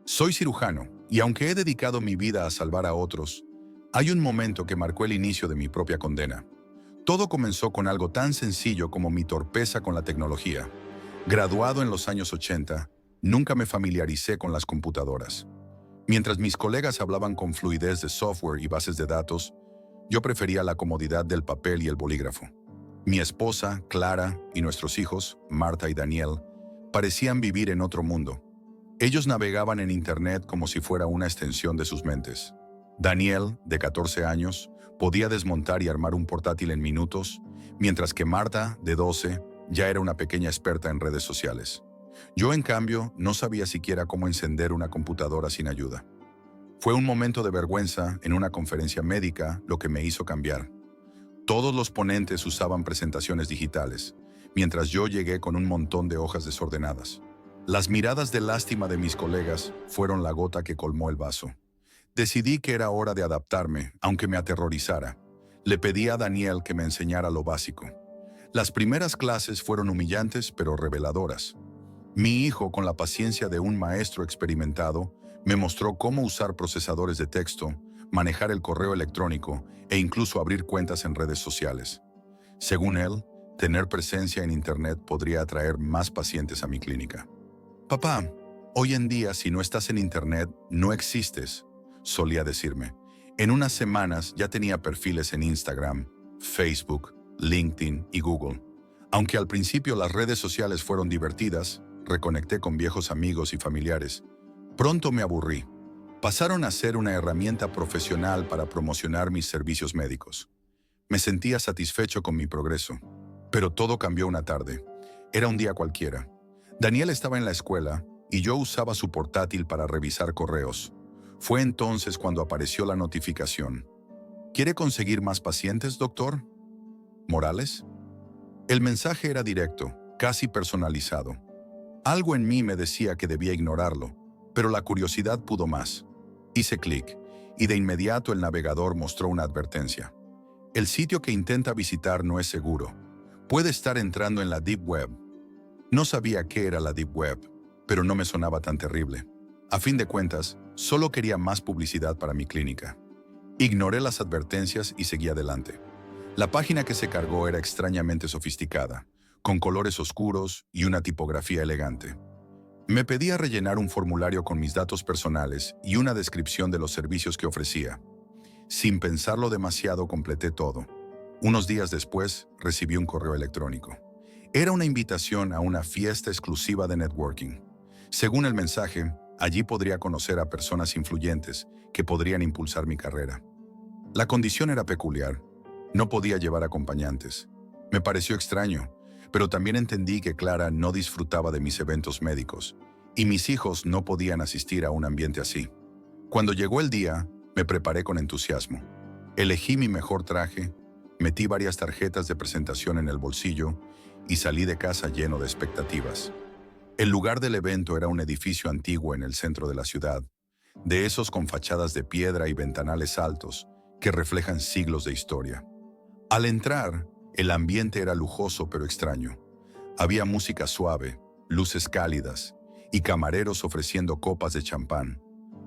Soy cirujano, y aunque he dedicado mi vida a salvar a otros, hay un momento que marcó el inicio de mi propia condena. Todo comenzó con algo tan sencillo como mi torpeza con la tecnología. Graduado en los años 80, nunca me familiaricé con las computadoras. Mientras mis colegas hablaban con fluidez de software y bases de datos, yo prefería la comodidad del papel y el bolígrafo. Mi esposa, Clara, y nuestros hijos, Marta y Daniel, parecían vivir en otro mundo. Ellos navegaban en Internet como si fuera una extensión de sus mentes. Daniel, de 14 años, podía desmontar y armar un portátil en minutos, mientras que Marta, de 12, ya era una pequeña experta en redes sociales. Yo, en cambio, no sabía siquiera cómo encender una computadora sin ayuda. Fue un momento de vergüenza en una conferencia médica lo que me hizo cambiar. Todos los ponentes usaban presentaciones digitales, mientras yo llegué con un montón de hojas desordenadas. Las miradas de lástima de mis colegas fueron la gota que colmó el vaso. Decidí que era hora de adaptarme, aunque me aterrorizara. Le pedí a Daniel que me enseñara lo básico. Las primeras clases fueron humillantes pero reveladoras. Mi hijo, con la paciencia de un maestro experimentado, me mostró cómo usar procesadores de texto, manejar el correo electrónico e incluso abrir cuentas en redes sociales. Según él, tener presencia en Internet podría atraer más pacientes a mi clínica. Papá, hoy en día si no estás en Internet, no existes, solía decirme. En unas semanas ya tenía perfiles en Instagram, Facebook, LinkedIn y Google. Aunque al principio las redes sociales fueron divertidas, reconecté con viejos amigos y familiares. Pronto me aburrí. Pasaron a ser una herramienta profesional para promocionar mis servicios médicos. Me sentía satisfecho con mi progreso. Pero todo cambió una tarde. Era un día cualquiera. Daniel estaba en la escuela y yo usaba su portátil para revisar correos. Fue entonces cuando apareció la notificación. ¿Quiere conseguir más pacientes, doctor Morales? El mensaje era directo, casi personalizado. Algo en mí me decía que debía ignorarlo, pero la curiosidad pudo más. Hice clic, y de inmediato el navegador mostró una advertencia. El sitio que intenta visitar no es seguro. Puede estar entrando en la Deep Web. No sabía qué era la Deep Web. pero no me sonaba tan terrible. A fin de cuentas, solo quería más publicidad para mi clínica. Ignoré las advertencias y seguí adelante. La página que se cargó era extrañamente sofisticada, con colores oscuros y una tipografía elegante. Me pedía rellenar un formulario con mis datos personales y una descripción de los servicios que ofrecía. Sin pensarlo demasiado, completé todo. Unos días después, recibí un correo electrónico. Era una invitación a una fiesta exclusiva de networking. Según el mensaje, allí podría conocer a personas influyentes que podrían impulsar mi carrera. La condición era peculiar. No podía llevar acompañantes. Me pareció extraño, pero también entendí que Clara no disfrutaba de mis eventos médicos y mis hijos no podían asistir a un ambiente así. Cuando llegó el día, me preparé con entusiasmo. Elegí mi mejor traje, metí varias tarjetas de presentación en el bolsillo y salí de casa lleno de expectativas. El lugar del evento era un edificio antiguo en el centro de la ciudad, de esos con fachadas de piedra y ventanales altos que reflejan siglos de historia. Al entrar, el ambiente era lujoso pero extraño. Había música suave, luces cálidas y camareros ofreciendo copas de champán.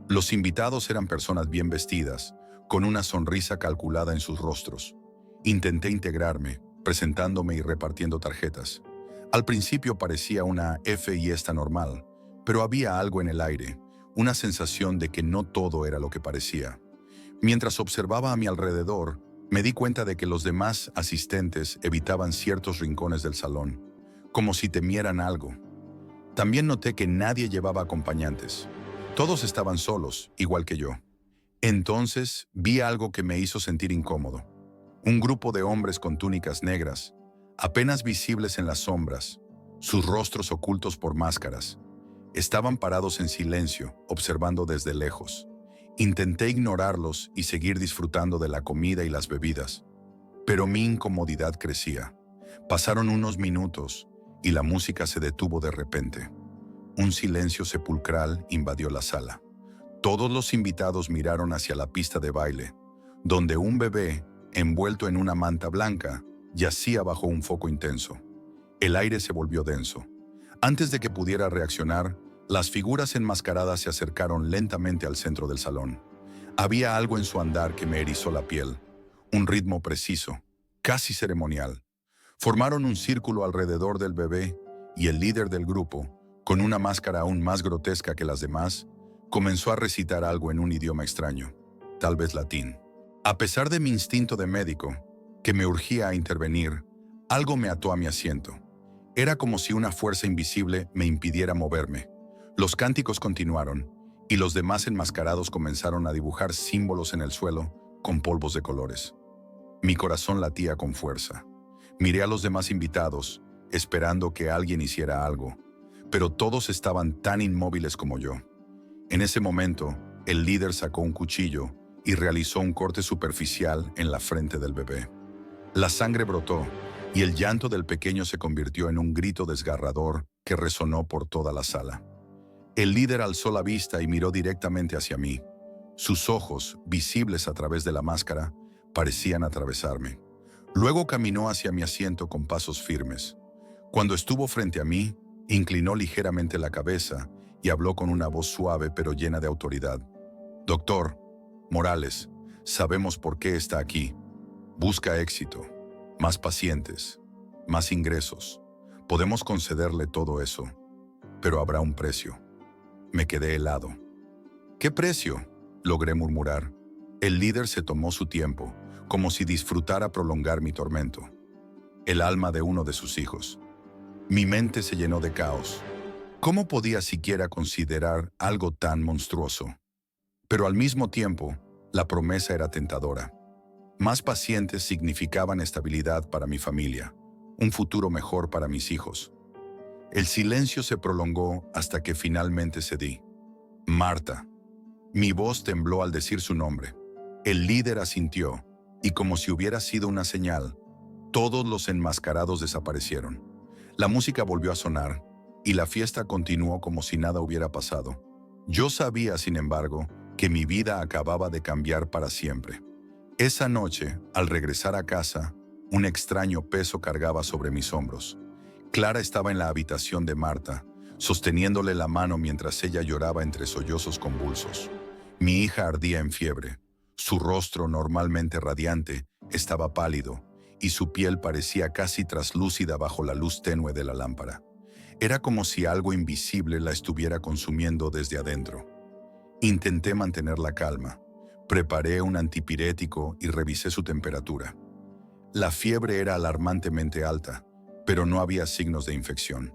Los invitados eran personas bien vestidas, con una sonrisa calculada en sus rostros. Intenté integrarme, presentándome y repartiendo tarjetas. Al principio parecía una fiesta normal, pero había algo en el aire, una sensación de que no todo era lo que parecía. Mientras observaba a mi alrededor, me di cuenta de que los demás asistentes evitaban ciertos rincones del salón, como si temieran algo. También noté que nadie llevaba acompañantes. Todos estaban solos, igual que yo. Entonces vi algo que me hizo sentir incómodo. Un grupo de hombres con túnicas negras, apenas visibles en las sombras, sus rostros ocultos por máscaras. Estaban parados en silencio, observando desde lejos. Intenté ignorarlos y seguir disfrutando de la comida y las bebidas, pero mi incomodidad crecía. Pasaron unos minutos y la música se detuvo de repente. Un silencio sepulcral invadió la sala. Todos los invitados miraron hacia la pista de baile, donde un bebé, envuelto en una manta blanca, yacía bajo un foco intenso. El aire se volvió denso. Antes de que pudiera reaccionar, las figuras enmascaradas se acercaron lentamente al centro del salón. Había algo en su andar que me erizó la piel, un ritmo preciso, casi ceremonial. Formaron un círculo alrededor del bebé y el líder del grupo, con una máscara aún más grotesca que las demás, comenzó a recitar algo en un idioma extraño, tal vez latín. A pesar de mi instinto de médico, que me urgía a intervenir, algo me ató a mi asiento. Era como si una fuerza invisible me impidiera moverme. Los cánticos continuaron, y los demás enmascarados comenzaron a dibujar símbolos en el suelo con polvos de colores. Mi corazón latía con fuerza. Miré a los demás invitados, esperando que alguien hiciera algo, pero todos estaban tan inmóviles como yo. En ese momento, el líder sacó un cuchillo y realizó un corte superficial en la frente del bebé. La sangre brotó, y el llanto del pequeño se convirtió en un grito desgarrador que resonó por toda la sala. El líder alzó la vista y miró directamente hacia mí. Sus ojos, visibles a través de la máscara, parecían atravesarme. Luego caminó hacia mi asiento con pasos firmes. Cuando estuvo frente a mí, inclinó ligeramente la cabeza y habló con una voz suave pero llena de autoridad. «Doctor Morales, sabemos por qué está aquí. Busca éxito, más pacientes, más ingresos. Podemos concederle todo eso, pero habrá un precio». Me quedé helado. «¿Qué precio?», logré murmurar. El líder se tomó su tiempo, como si disfrutara prolongar mi tormento. El alma de uno de sus hijos. Mi mente se llenó de caos. ¿Cómo podía siquiera considerar algo tan monstruoso? Pero al mismo tiempo, la promesa era tentadora. Más pacientes significaban estabilidad para mi familia, un futuro mejor para mis hijos. El silencio se prolongó hasta que finalmente cedí. «Marta». Mi voz tembló al decir su nombre. El líder asintió, y como si hubiera sido una señal, todos los enmascarados desaparecieron. La música volvió a sonar, y la fiesta continuó como si nada hubiera pasado. Yo sabía, sin embargo, que mi vida acababa de cambiar para siempre. Esa noche, al regresar a casa, un extraño peso cargaba sobre mis hombros. Clara estaba en la habitación de Marta, sosteniéndole la mano mientras ella lloraba entre sollozos convulsos. Mi hija ardía en fiebre. Su rostro, normalmente radiante, estaba pálido, y su piel parecía casi traslúcida bajo la luz tenue de la lámpara. Era como si algo invisible la estuviera consumiendo desde adentro. Intenté mantener la calma. Preparé un antipirético y revisé su temperatura. La fiebre era alarmantemente alta, pero no había signos de infección.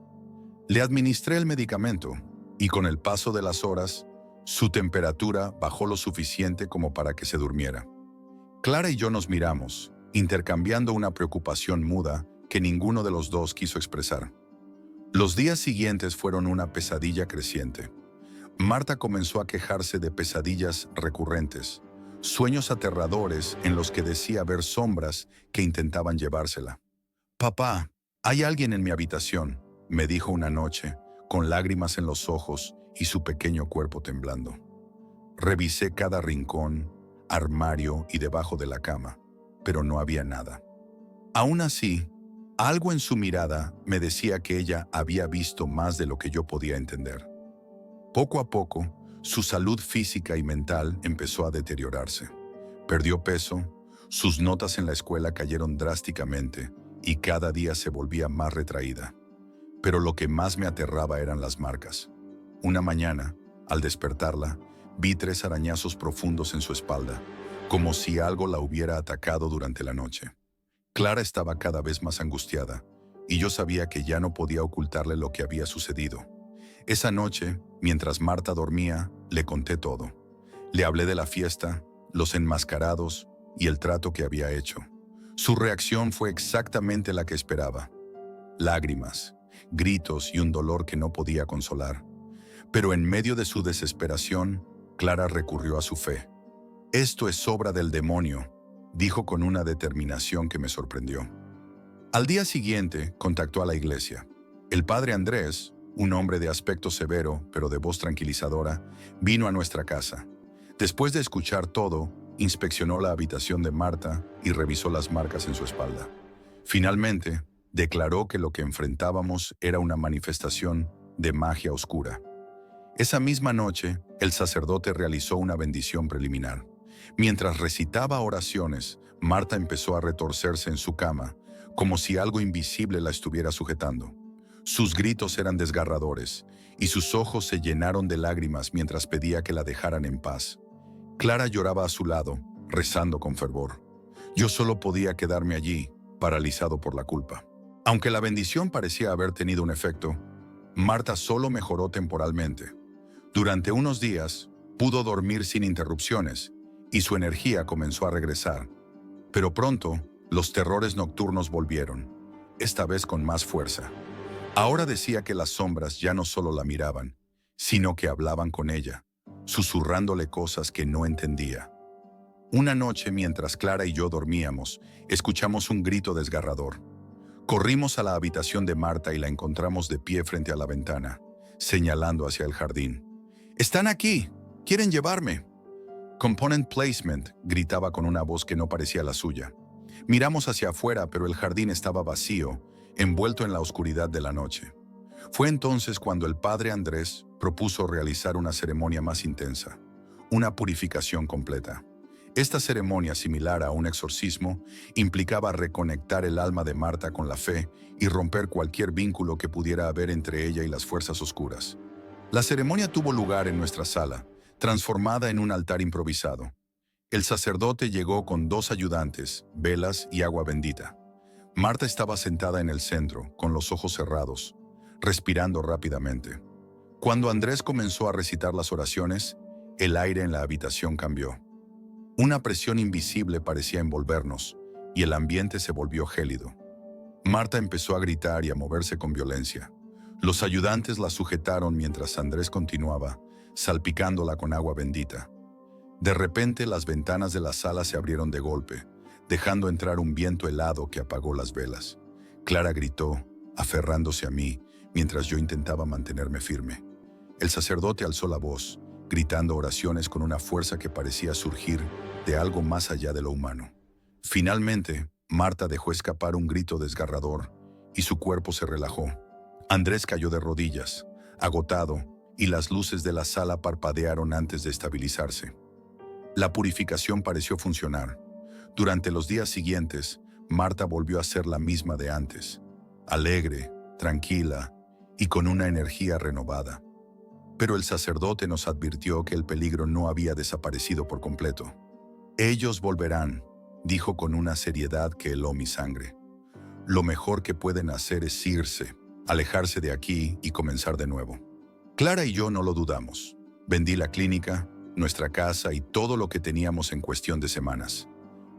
Le administré el medicamento y con el paso de las horas, su temperatura bajó lo suficiente como para que se durmiera. Clara y yo nos miramos, intercambiando una preocupación muda que ninguno de los dos quiso expresar. Los días siguientes fueron una pesadilla creciente. Marta comenzó a quejarse de pesadillas recurrentes, sueños aterradores en los que decía ver sombras que intentaban llevársela. «Papá, hay alguien en mi habitación», me dijo una noche, con lágrimas en los ojos y su pequeño cuerpo temblando. Revisé cada rincón, armario y debajo de la cama, pero no había nada. Aún así, algo en su mirada me decía que ella había visto más de lo que yo podía entender. Poco a poco, su salud física y mental empezó a deteriorarse. Perdió peso, sus notas en la escuela cayeron drásticamente y cada día se volvía más retraída. Pero lo que más me aterraba eran las marcas. Una mañana, al despertarla, vi 3 arañazos profundos en su espalda, como si algo la hubiera atacado durante la noche. Clara estaba cada vez más angustiada, y yo sabía que ya no podía ocultarle lo que había sucedido. Esa noche, mientras Marta dormía, le conté todo. Le hablé de la fiesta, los enmascarados y el trato que había hecho. Su reacción fue exactamente la que esperaba. Lágrimas, gritos y un dolor que no podía consolar. Pero en medio de su desesperación, Clara recurrió a su fe. «Esto es obra del demonio», dijo con una determinación que me sorprendió. Al día siguiente, contactó a la iglesia. El padre Andrés, un hombre de aspecto severo, pero de voz tranquilizadora, vino a nuestra casa. Después de escuchar todo, inspeccionó la habitación de Marta y revisó las marcas en su espalda. Finalmente, declaró que lo que enfrentábamos era una manifestación de magia oscura. Esa misma noche, el sacerdote realizó una bendición preliminar. Mientras recitaba oraciones, Marta empezó a retorcerse en su cama, como si algo invisible la estuviera sujetando. Sus gritos eran desgarradores, y sus ojos se llenaron de lágrimas mientras pedía que la dejaran en paz. Clara lloraba a su lado, rezando con fervor. Yo solo podía quedarme allí, paralizado por la culpa. Aunque la bendición parecía haber tenido un efecto, Marta solo mejoró temporalmente. Durante unos días, pudo dormir sin interrupciones, y su energía comenzó a regresar. Pero pronto, los terrores nocturnos volvieron, esta vez con más fuerza. Ahora decía que las sombras ya no solo la miraban, sino que hablaban con ella, susurrándole cosas que no entendía. Una noche, mientras Clara y yo dormíamos, escuchamos un grito desgarrador. Corrimos a la habitación de Marta y la encontramos de pie frente a la ventana, señalando hacia el jardín. «¡Están aquí! ¡Quieren llevarme!» «Component placement», gritaba con una voz que no parecía la suya. Miramos hacia afuera, pero el jardín estaba vacío, envuelto en la oscuridad de la noche. Fue entonces cuando el padre Andrés propuso realizar una ceremonia más intensa, una purificación completa. Esta ceremonia, similar a un exorcismo, implicaba reconectar el alma de Marta con la fe y romper cualquier vínculo que pudiera haber entre ella y las fuerzas oscuras. La ceremonia tuvo lugar en nuestra sala, transformada en un altar improvisado. El sacerdote llegó con 2 ayudantes, velas y agua bendita. Marta estaba sentada en el centro, con los ojos cerrados, respirando rápidamente. Cuando Andrés comenzó a recitar las oraciones, el aire en la habitación cambió. Una presión invisible parecía envolvernos, y el ambiente se volvió gélido. Marta empezó a gritar y a moverse con violencia. Los ayudantes la sujetaron mientras Andrés continuaba, salpicándola con agua bendita. De repente, las ventanas de la sala se abrieron de golpe, dejando entrar un viento helado que apagó las velas. Clara gritó, aferrándose a mí, mientras yo intentaba mantenerme firme. El sacerdote alzó la voz, gritando oraciones con una fuerza que parecía surgir de algo más allá de lo humano. Finalmente, Marta dejó escapar un grito desgarrador y su cuerpo se relajó. Andrés cayó de rodillas, agotado, y las luces de la sala parpadearon antes de estabilizarse. La purificación pareció funcionar. Durante los días siguientes, Marta volvió a ser la misma de antes, alegre, tranquila y con una energía renovada. Pero el sacerdote nos advirtió que el peligro no había desaparecido por completo. Ellos volverán, dijo con una seriedad que heló mi sangre. Lo mejor que pueden hacer es irse, alejarse de aquí y comenzar de nuevo. Clara y yo no lo dudamos. Vendí la clínica, nuestra casa y todo lo que teníamos en cuestión de semanas.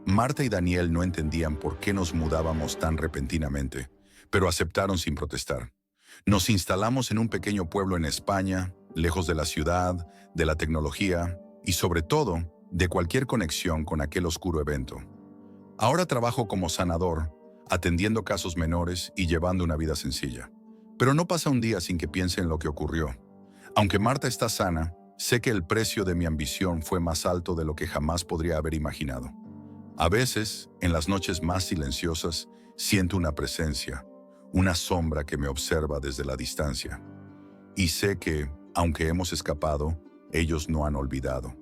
Marta y Daniel no entendían por qué nos mudábamos tan repentinamente, pero aceptaron sin protestar. Nos instalamos en un pequeño pueblo en España, lejos de la ciudad, de la tecnología y sobre todo, de cualquier conexión con aquel oscuro evento. Ahora trabajo como sanador, atendiendo casos menores y llevando una vida sencilla. Pero no pasa un día sin que piense en lo que ocurrió. Aunque Marta está sana, sé que el precio de mi ambición fue más alto de lo que jamás podría haber imaginado. A veces, en las noches más silenciosas, siento una presencia, una sombra que me observa desde la distancia. Y sé que, aunque hemos escapado, ellos no han olvidado.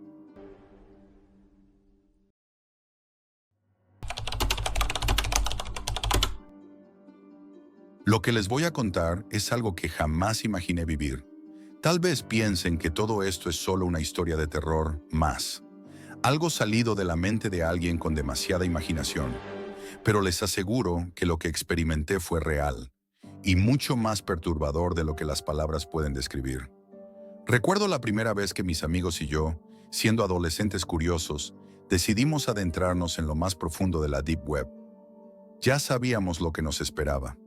Lo que les voy a contar es algo que jamás imaginé vivir. Tal vez piensen que todo esto es solo una historia de terror más, algo salido de la mente de alguien con demasiada imaginación. Pero les aseguro que lo que experimenté fue real y mucho más perturbador de lo que las palabras pueden describir. Recuerdo la primera vez que mis amigos y yo, siendo adolescentes curiosos, decidimos adentrarnos en lo más profundo de la Deep Web. Ya sabíamos lo que nos esperaba.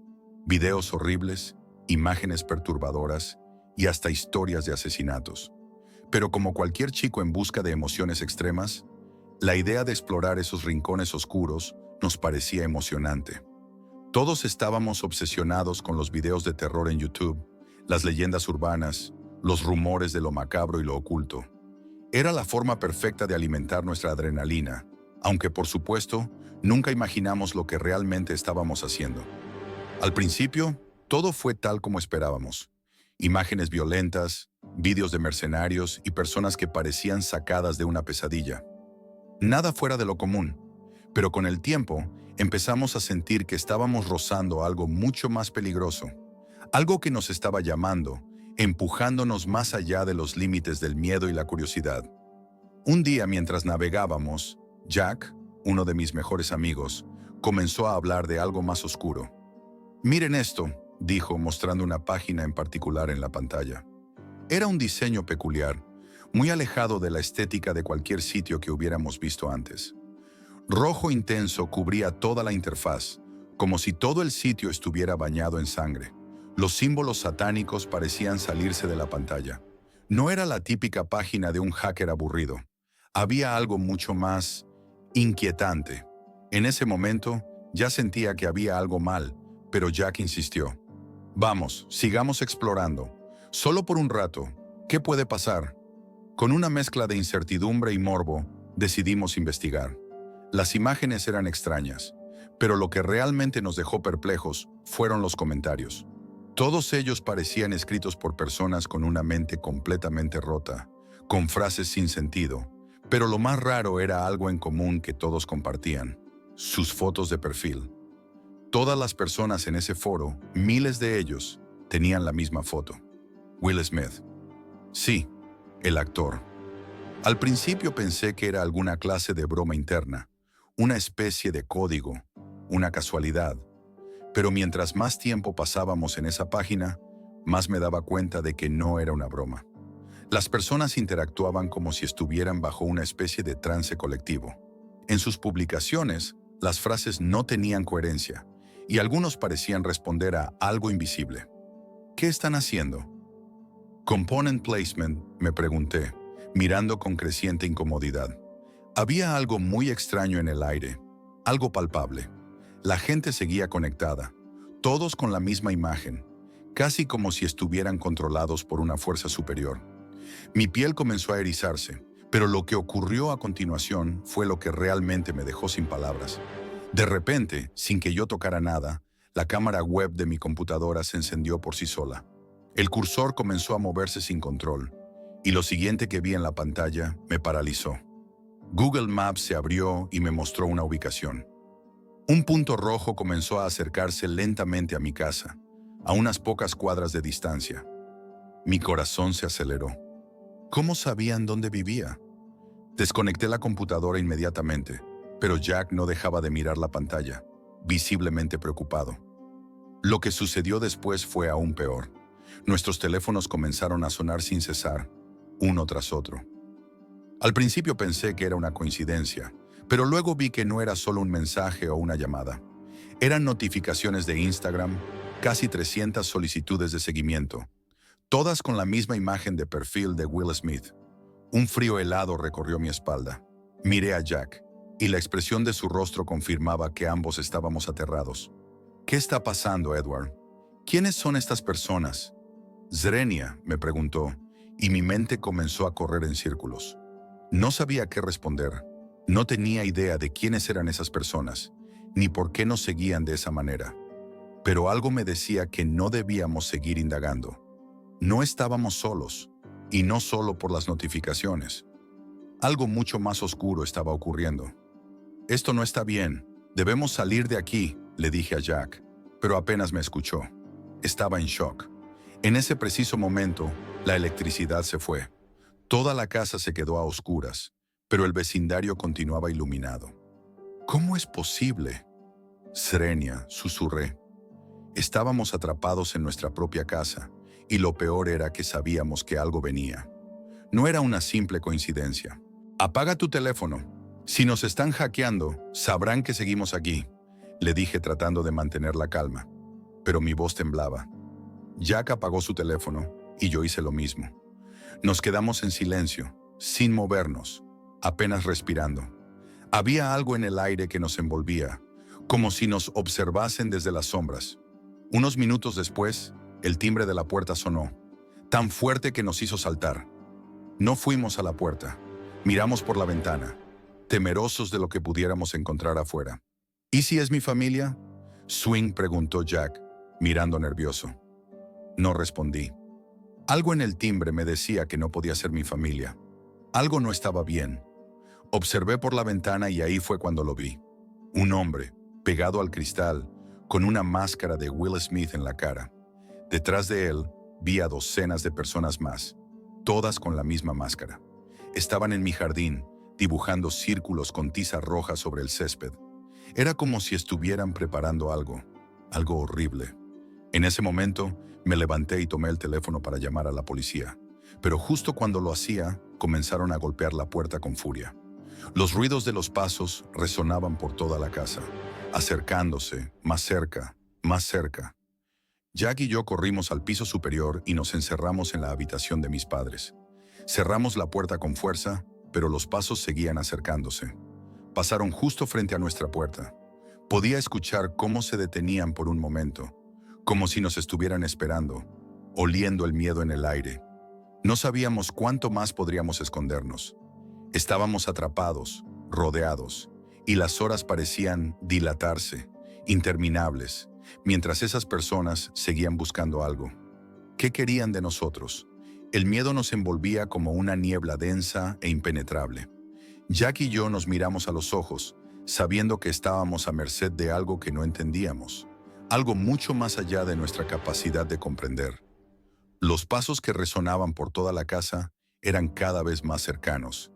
Videos horribles, imágenes perturbadoras y hasta historias de asesinatos. Pero como cualquier chico en busca de emociones extremas, la idea de explorar esos rincones oscuros nos parecía emocionante. Todos estábamos obsesionados con los videos de terror en YouTube, las leyendas urbanas, los rumores de lo macabro y lo oculto. Era la forma perfecta de alimentar nuestra adrenalina, aunque por supuesto, nunca imaginamos lo que realmente estábamos haciendo. Al principio, todo fue tal como esperábamos. Imágenes violentas, vídeos de mercenarios y personas que parecían sacadas de una pesadilla. Nada fuera de lo común, pero con el tiempo empezamos a sentir que estábamos rozando algo mucho más peligroso, algo que nos estaba llamando, empujándonos más allá de los límites del miedo y la curiosidad. Un día mientras navegábamos, Jack, uno de mis mejores amigos, comenzó a hablar de algo más oscuro. «Miren esto», dijo, mostrando una página en particular en la pantalla. Era un diseño peculiar, muy alejado de la estética de cualquier sitio que hubiéramos visto antes. Rojo intenso cubría toda la interfaz, como si todo el sitio estuviera bañado en sangre. Los símbolos satánicos parecían salirse de la pantalla. No era la típica página de un hacker aburrido. Había algo mucho más inquietante. En ese momento, ya sentía que había algo mal, pero Jack insistió. «Vamos, sigamos explorando. Solo por un rato. ¿Qué puede pasar?» Con una mezcla de incertidumbre y morbo, decidimos investigar. Las imágenes eran extrañas, pero lo que realmente nos dejó perplejos fueron los comentarios. Todos ellos parecían escritos por personas con una mente completamente rota, con frases sin sentido, pero lo más raro era algo en común que todos compartían: sus fotos de perfil. Todas las personas en ese foro, miles de ellos, tenían la misma foto. Will Smith. Sí, el actor. Al principio pensé que era alguna clase de broma interna, una especie de código, una casualidad. Pero mientras más tiempo pasábamos en esa página, más me daba cuenta de que no era una broma. Las personas interactuaban como si estuvieran bajo una especie de trance colectivo. En sus publicaciones, las frases no tenían coherencia, y algunos parecían responder a algo invisible. ¿Qué están haciendo? Component placement, me pregunté, mirando con creciente incomodidad. Había algo muy extraño en el aire, algo palpable. La gente seguía conectada, todos con la misma imagen, casi como si estuvieran controlados por una fuerza superior. Mi piel comenzó a erizarse, pero lo que ocurrió a continuación fue lo que realmente me dejó sin palabras. De repente, sin que yo tocara nada, la cámara web de mi computadora se encendió por sí sola. El cursor comenzó a moverse sin control, y lo siguiente que vi en la pantalla me paralizó. Google Maps se abrió y me mostró una ubicación. Un punto rojo comenzó a acercarse lentamente a mi casa, a unas pocas cuadras de distancia. Mi corazón se aceleró. ¿Cómo sabían dónde vivía? Desconecté la computadora inmediatamente, pero Jack no dejaba de mirar la pantalla, visiblemente preocupado. Lo que sucedió después fue aún peor. Nuestros teléfonos comenzaron a sonar sin cesar, uno tras otro. Al principio pensé que era una coincidencia, pero luego vi que no era solo un mensaje o una llamada. Eran notificaciones de Instagram, casi 300 solicitudes de seguimiento, todas con la misma imagen de perfil de Will Smith. Un frío helado recorrió mi espalda. Miré a Jack, y la expresión de su rostro confirmaba que ambos estábamos aterrados. ¿Qué está pasando, Edward? ¿Quiénes son estas personas? Zrenia, me preguntó, y mi mente comenzó a correr en círculos. No sabía qué responder. No tenía idea de quiénes eran esas personas, ni por qué nos seguían de esa manera. Pero algo me decía que no debíamos seguir indagando. No estábamos solos, y no solo por las notificaciones. Algo mucho más oscuro estaba ocurriendo. Esto no está bien. Debemos salir de aquí, le dije a Jack, pero apenas me escuchó. Estaba en shock. En ese preciso momento, la electricidad se fue. Toda la casa se quedó a oscuras, pero el vecindario continuaba iluminado. ¿Cómo es posible? Zrenia, susurré. Estábamos atrapados en nuestra propia casa, y lo peor era que sabíamos que algo venía. No era una simple coincidencia. Apaga tu teléfono. Si nos están hackeando, sabrán que seguimos aquí, le dije tratando de mantener la calma, pero mi voz temblaba. Jack apagó su teléfono, y yo hice lo mismo. Nos quedamos en silencio, sin movernos, apenas respirando. Había algo en el aire que nos envolvía, como si nos observasen desde las sombras. Unos minutos después, el timbre de la puerta sonó, tan fuerte que nos hizo saltar. No fuimos a la puerta, miramos por la ventana, temerosos de lo que pudiéramos encontrar afuera. ¿Y si es mi familia? Swing, preguntó Jack, mirando nervioso. No respondí. Algo en el timbre me decía que no podía ser mi familia. Algo no estaba bien. Observé por la ventana y ahí fue cuando lo vi. Un hombre, pegado al cristal, con una máscara de Will Smith en la cara. Detrás de él, vi a docenas de personas más, todas con la misma máscara. Estaban en mi jardín, dibujando círculos con tiza roja sobre el césped. Era como si estuvieran preparando algo horrible. En ese momento, me levanté y tomé el teléfono para llamar a la policía. Pero justo cuando lo hacía, comenzaron a golpear la puerta con furia. Los ruidos de los pasos resonaban por toda la casa, acercándose, más cerca, más cerca. Jack y yo corrimos al piso superior y nos encerramos en la habitación de mis padres. Cerramos la puerta con fuerza, pero los pasos seguían acercándose. Pasaron justo frente a nuestra puerta. Podía escuchar cómo se detenían por un momento, como si nos estuvieran esperando, oliendo el miedo en el aire. No sabíamos cuánto más podríamos escondernos. Estábamos atrapados, rodeados, y las horas parecían dilatarse, interminables, mientras esas personas seguían buscando algo. ¿Qué querían de nosotros? El miedo nos envolvía como una niebla densa e impenetrable. Jack y yo nos miramos a los ojos, sabiendo que estábamos a merced de algo que no entendíamos, algo mucho más allá de nuestra capacidad de comprender. Los pasos que resonaban por toda la casa eran cada vez más cercanos,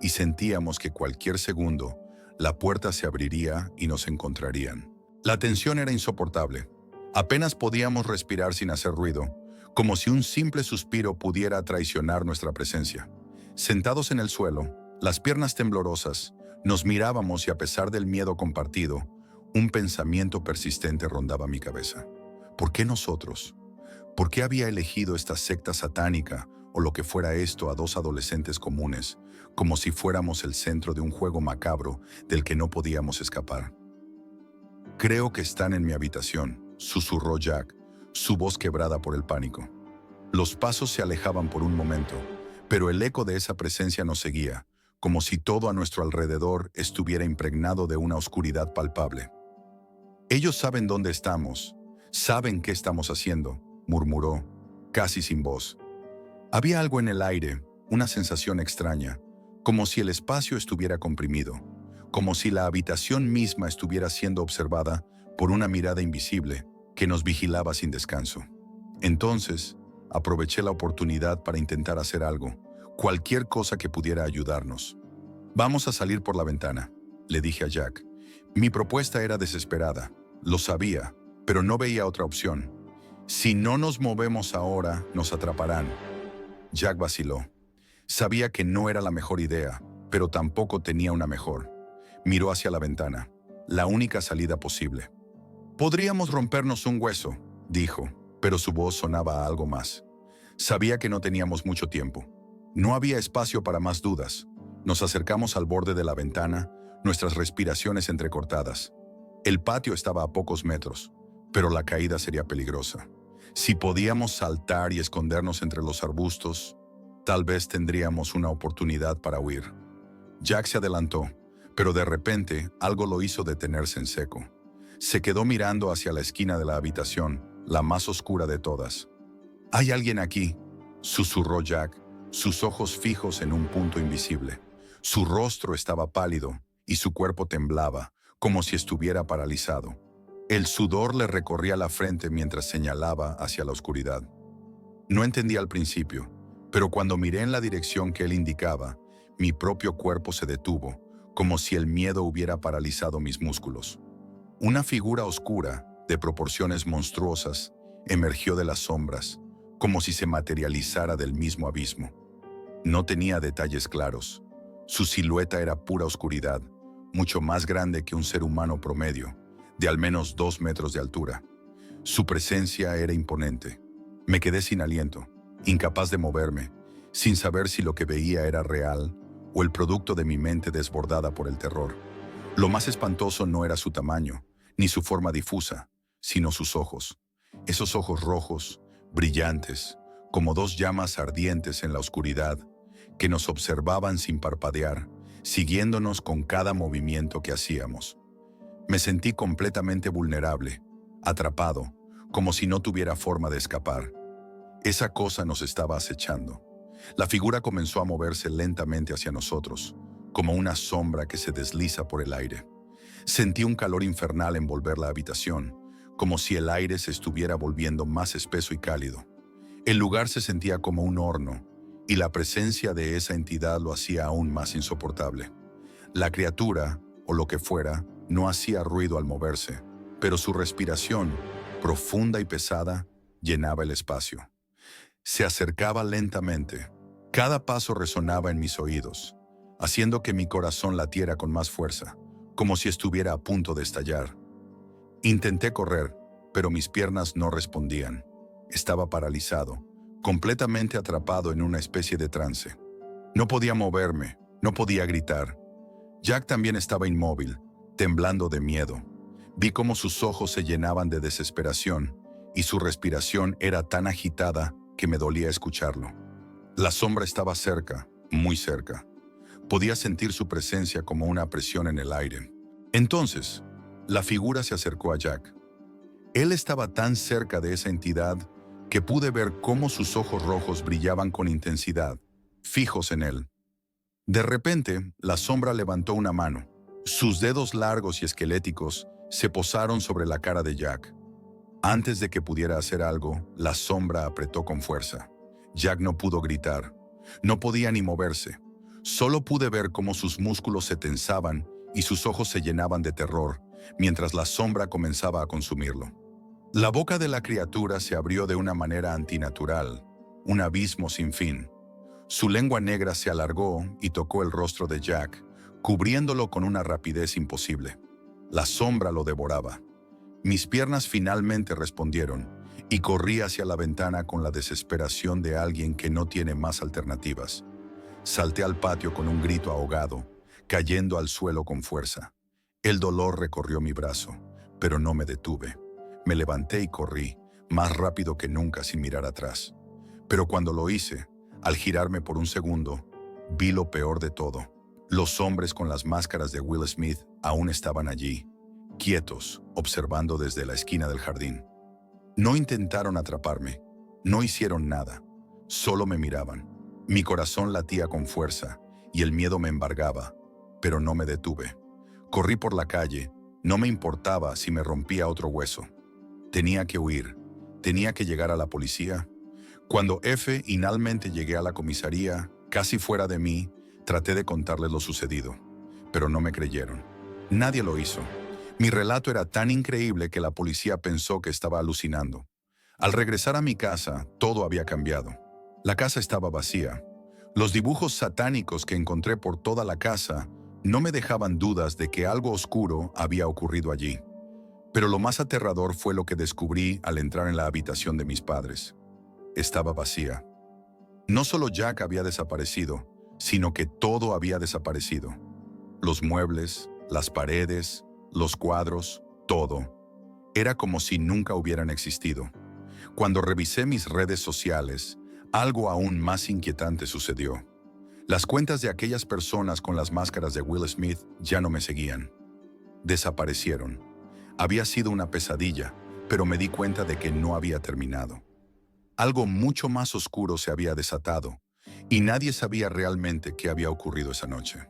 y sentíamos que cualquier segundo la puerta se abriría y nos encontrarían. La tensión era insoportable. Apenas podíamos respirar sin hacer ruido, como si un simple suspiro pudiera traicionar nuestra presencia. Sentados en el suelo, las piernas temblorosas, nos mirábamos y a pesar del miedo compartido, un pensamiento persistente rondaba mi cabeza. ¿Por qué nosotros? ¿Por qué había elegido esta secta satánica o lo que fuera esto a dos adolescentes comunes, como si fuéramos el centro de un juego macabro del que no podíamos escapar? Creo que están en mi habitación, susurró Jack, su voz quebrada por el pánico. Los pasos se alejaban por un momento, pero el eco de esa presencia nos seguía, como si todo a nuestro alrededor estuviera impregnado de una oscuridad palpable. Ellos saben dónde estamos, saben qué estamos haciendo, murmuró. casi sin voz. Había algo en el aire, una sensación extraña, como si el espacio estuviera comprimido, como si la habitación misma estuviera siendo observada por una mirada invisible que nos vigilaba sin descanso. Entonces, aproveché la oportunidad para intentar hacer algo, cualquier cosa que pudiera ayudarnos. «Vamos a salir por la ventana», le dije a Jack. Mi propuesta era desesperada, lo sabía, pero no veía otra opción. «Si no nos movemos ahora, nos atraparán». Jack vaciló. Sabía que no era la mejor idea, pero tampoco tenía una mejor. Miró hacia la ventana, la única salida posible. «Podríamos rompernos un hueso», dijo, pero su voz sonaba a algo más. Sabía que no teníamos mucho tiempo. No había espacio para más dudas. Nos acercamos al borde de la ventana, nuestras respiraciones entrecortadas. El patio estaba a pocos metros, pero la caída sería peligrosa. Si podíamos saltar y escondernos entre los arbustos, tal vez tendríamos una oportunidad para huir. Jack se adelantó, pero de repente algo lo hizo detenerse en seco. Se quedó mirando hacia la esquina de la habitación, la más oscura de todas. «Hay alguien aquí», susurró Jack, sus ojos fijos en un punto invisible. Su rostro estaba pálido y su cuerpo temblaba, como si estuviera paralizado. El sudor le recorría la frente mientras señalaba hacia la oscuridad. No entendí al principio, pero cuando miré en la dirección que él indicaba, mi propio cuerpo se detuvo, como si el miedo hubiera paralizado mis músculos. Una figura oscura, de proporciones monstruosas, emergió de las sombras, como si se materializara del mismo abismo. No tenía detalles claros. Su silueta era pura oscuridad, mucho más grande que un ser humano promedio, de al menos 2 metros de altura. Su presencia era imponente. Me quedé sin aliento, incapaz de moverme, sin saber si lo que veía era real o el producto de mi mente desbordada por el terror. Lo más espantoso no era su tamaño, ni su forma difusa, sino sus ojos. Esos ojos rojos, brillantes, como 2 llamas ardientes en la oscuridad, que nos observaban sin parpadear, siguiéndonos con cada movimiento que hacíamos. Me sentí completamente vulnerable, atrapado, como si no tuviera forma de escapar. Esa cosa nos estaba acechando. La figura comenzó a moverse lentamente hacia nosotros, como una sombra que se desliza por el aire. Sentí un calor infernal envolver la habitación, como si el aire se estuviera volviendo más espeso y cálido. El lugar se sentía como un horno, y la presencia de esa entidad lo hacía aún más insoportable. La criatura, o lo que fuera, no hacía ruido al moverse, pero su respiración, profunda y pesada, llenaba el espacio. Se acercaba lentamente. Cada paso resonaba en mis oídos, haciendo que mi corazón latiera con más fuerza, como si estuviera a punto de estallar. Intenté correr, pero mis piernas no respondían. Estaba paralizado, completamente atrapado en una especie de trance. No podía moverme, no podía gritar. Jack también estaba inmóvil, temblando de miedo. Vi cómo sus ojos se llenaban de desesperación y su respiración era tan agitada que me dolía escucharlo. La sombra estaba cerca, muy cerca. Podía sentir su presencia como una presión en el aire. Entonces, la figura se acercó a Jack. Él estaba tan cerca de esa entidad que pude ver cómo sus ojos rojos brillaban con intensidad, fijos en él. De repente, la sombra levantó una mano. Sus dedos largos y esqueléticos se posaron sobre la cara de Jack. Antes de que pudiera hacer algo, la sombra apretó con fuerza. Jack no pudo gritar. No podía ni moverse. Solo pude ver cómo sus músculos se tensaban y sus ojos se llenaban de terror, mientras la sombra comenzaba a consumirlo. La boca de la criatura se abrió de una manera antinatural, un abismo sin fin. Su lengua negra se alargó y tocó el rostro de Jack, cubriéndolo con una rapidez imposible. La sombra lo devoraba. Mis piernas finalmente respondieron, y corrí hacia la ventana con la desesperación de alguien que no tiene más alternativas. Salté al patio con un grito ahogado, cayendo al suelo con fuerza. El dolor recorrió mi brazo, pero no me detuve. Me levanté y corrí, más rápido que nunca sin mirar atrás. Pero cuando lo hice, al girarme por un segundo, vi lo peor de todo. Los hombres con las máscaras de Will Smith aún estaban allí, quietos, observando desde la esquina del jardín. No intentaron atraparme. No hicieron nada, solo me miraban. Mi corazón latía con fuerza y el miedo me embargaba, pero no me detuve. Corrí por la calle, no me importaba si me rompía otro hueso. Tenía que huir, tenía que llegar a la policía. Cuando finalmente llegué a la comisaría, casi fuera de mí, traté de contarles lo sucedido, pero no me creyeron. Nadie lo hizo. Mi relato era tan increíble que la policía pensó que estaba alucinando. Al regresar a mi casa, todo había cambiado. La casa estaba vacía. Los dibujos satánicos que encontré por toda la casa no me dejaban dudas de que algo oscuro había ocurrido allí. Pero lo más aterrador fue lo que descubrí al entrar en la habitación de mis padres. Estaba vacía. No solo Jack había desaparecido, sino que todo había desaparecido. Los muebles, las paredes, los cuadros, todo. Era como si nunca hubieran existido. Cuando revisé mis redes sociales, algo aún más inquietante sucedió. Las cuentas de aquellas personas con las máscaras de Will Smith ya no me seguían. Desaparecieron. Había sido una pesadilla, pero me di cuenta de que no había terminado. Algo mucho más oscuro se había desatado, y nadie sabía realmente qué había ocurrido esa noche.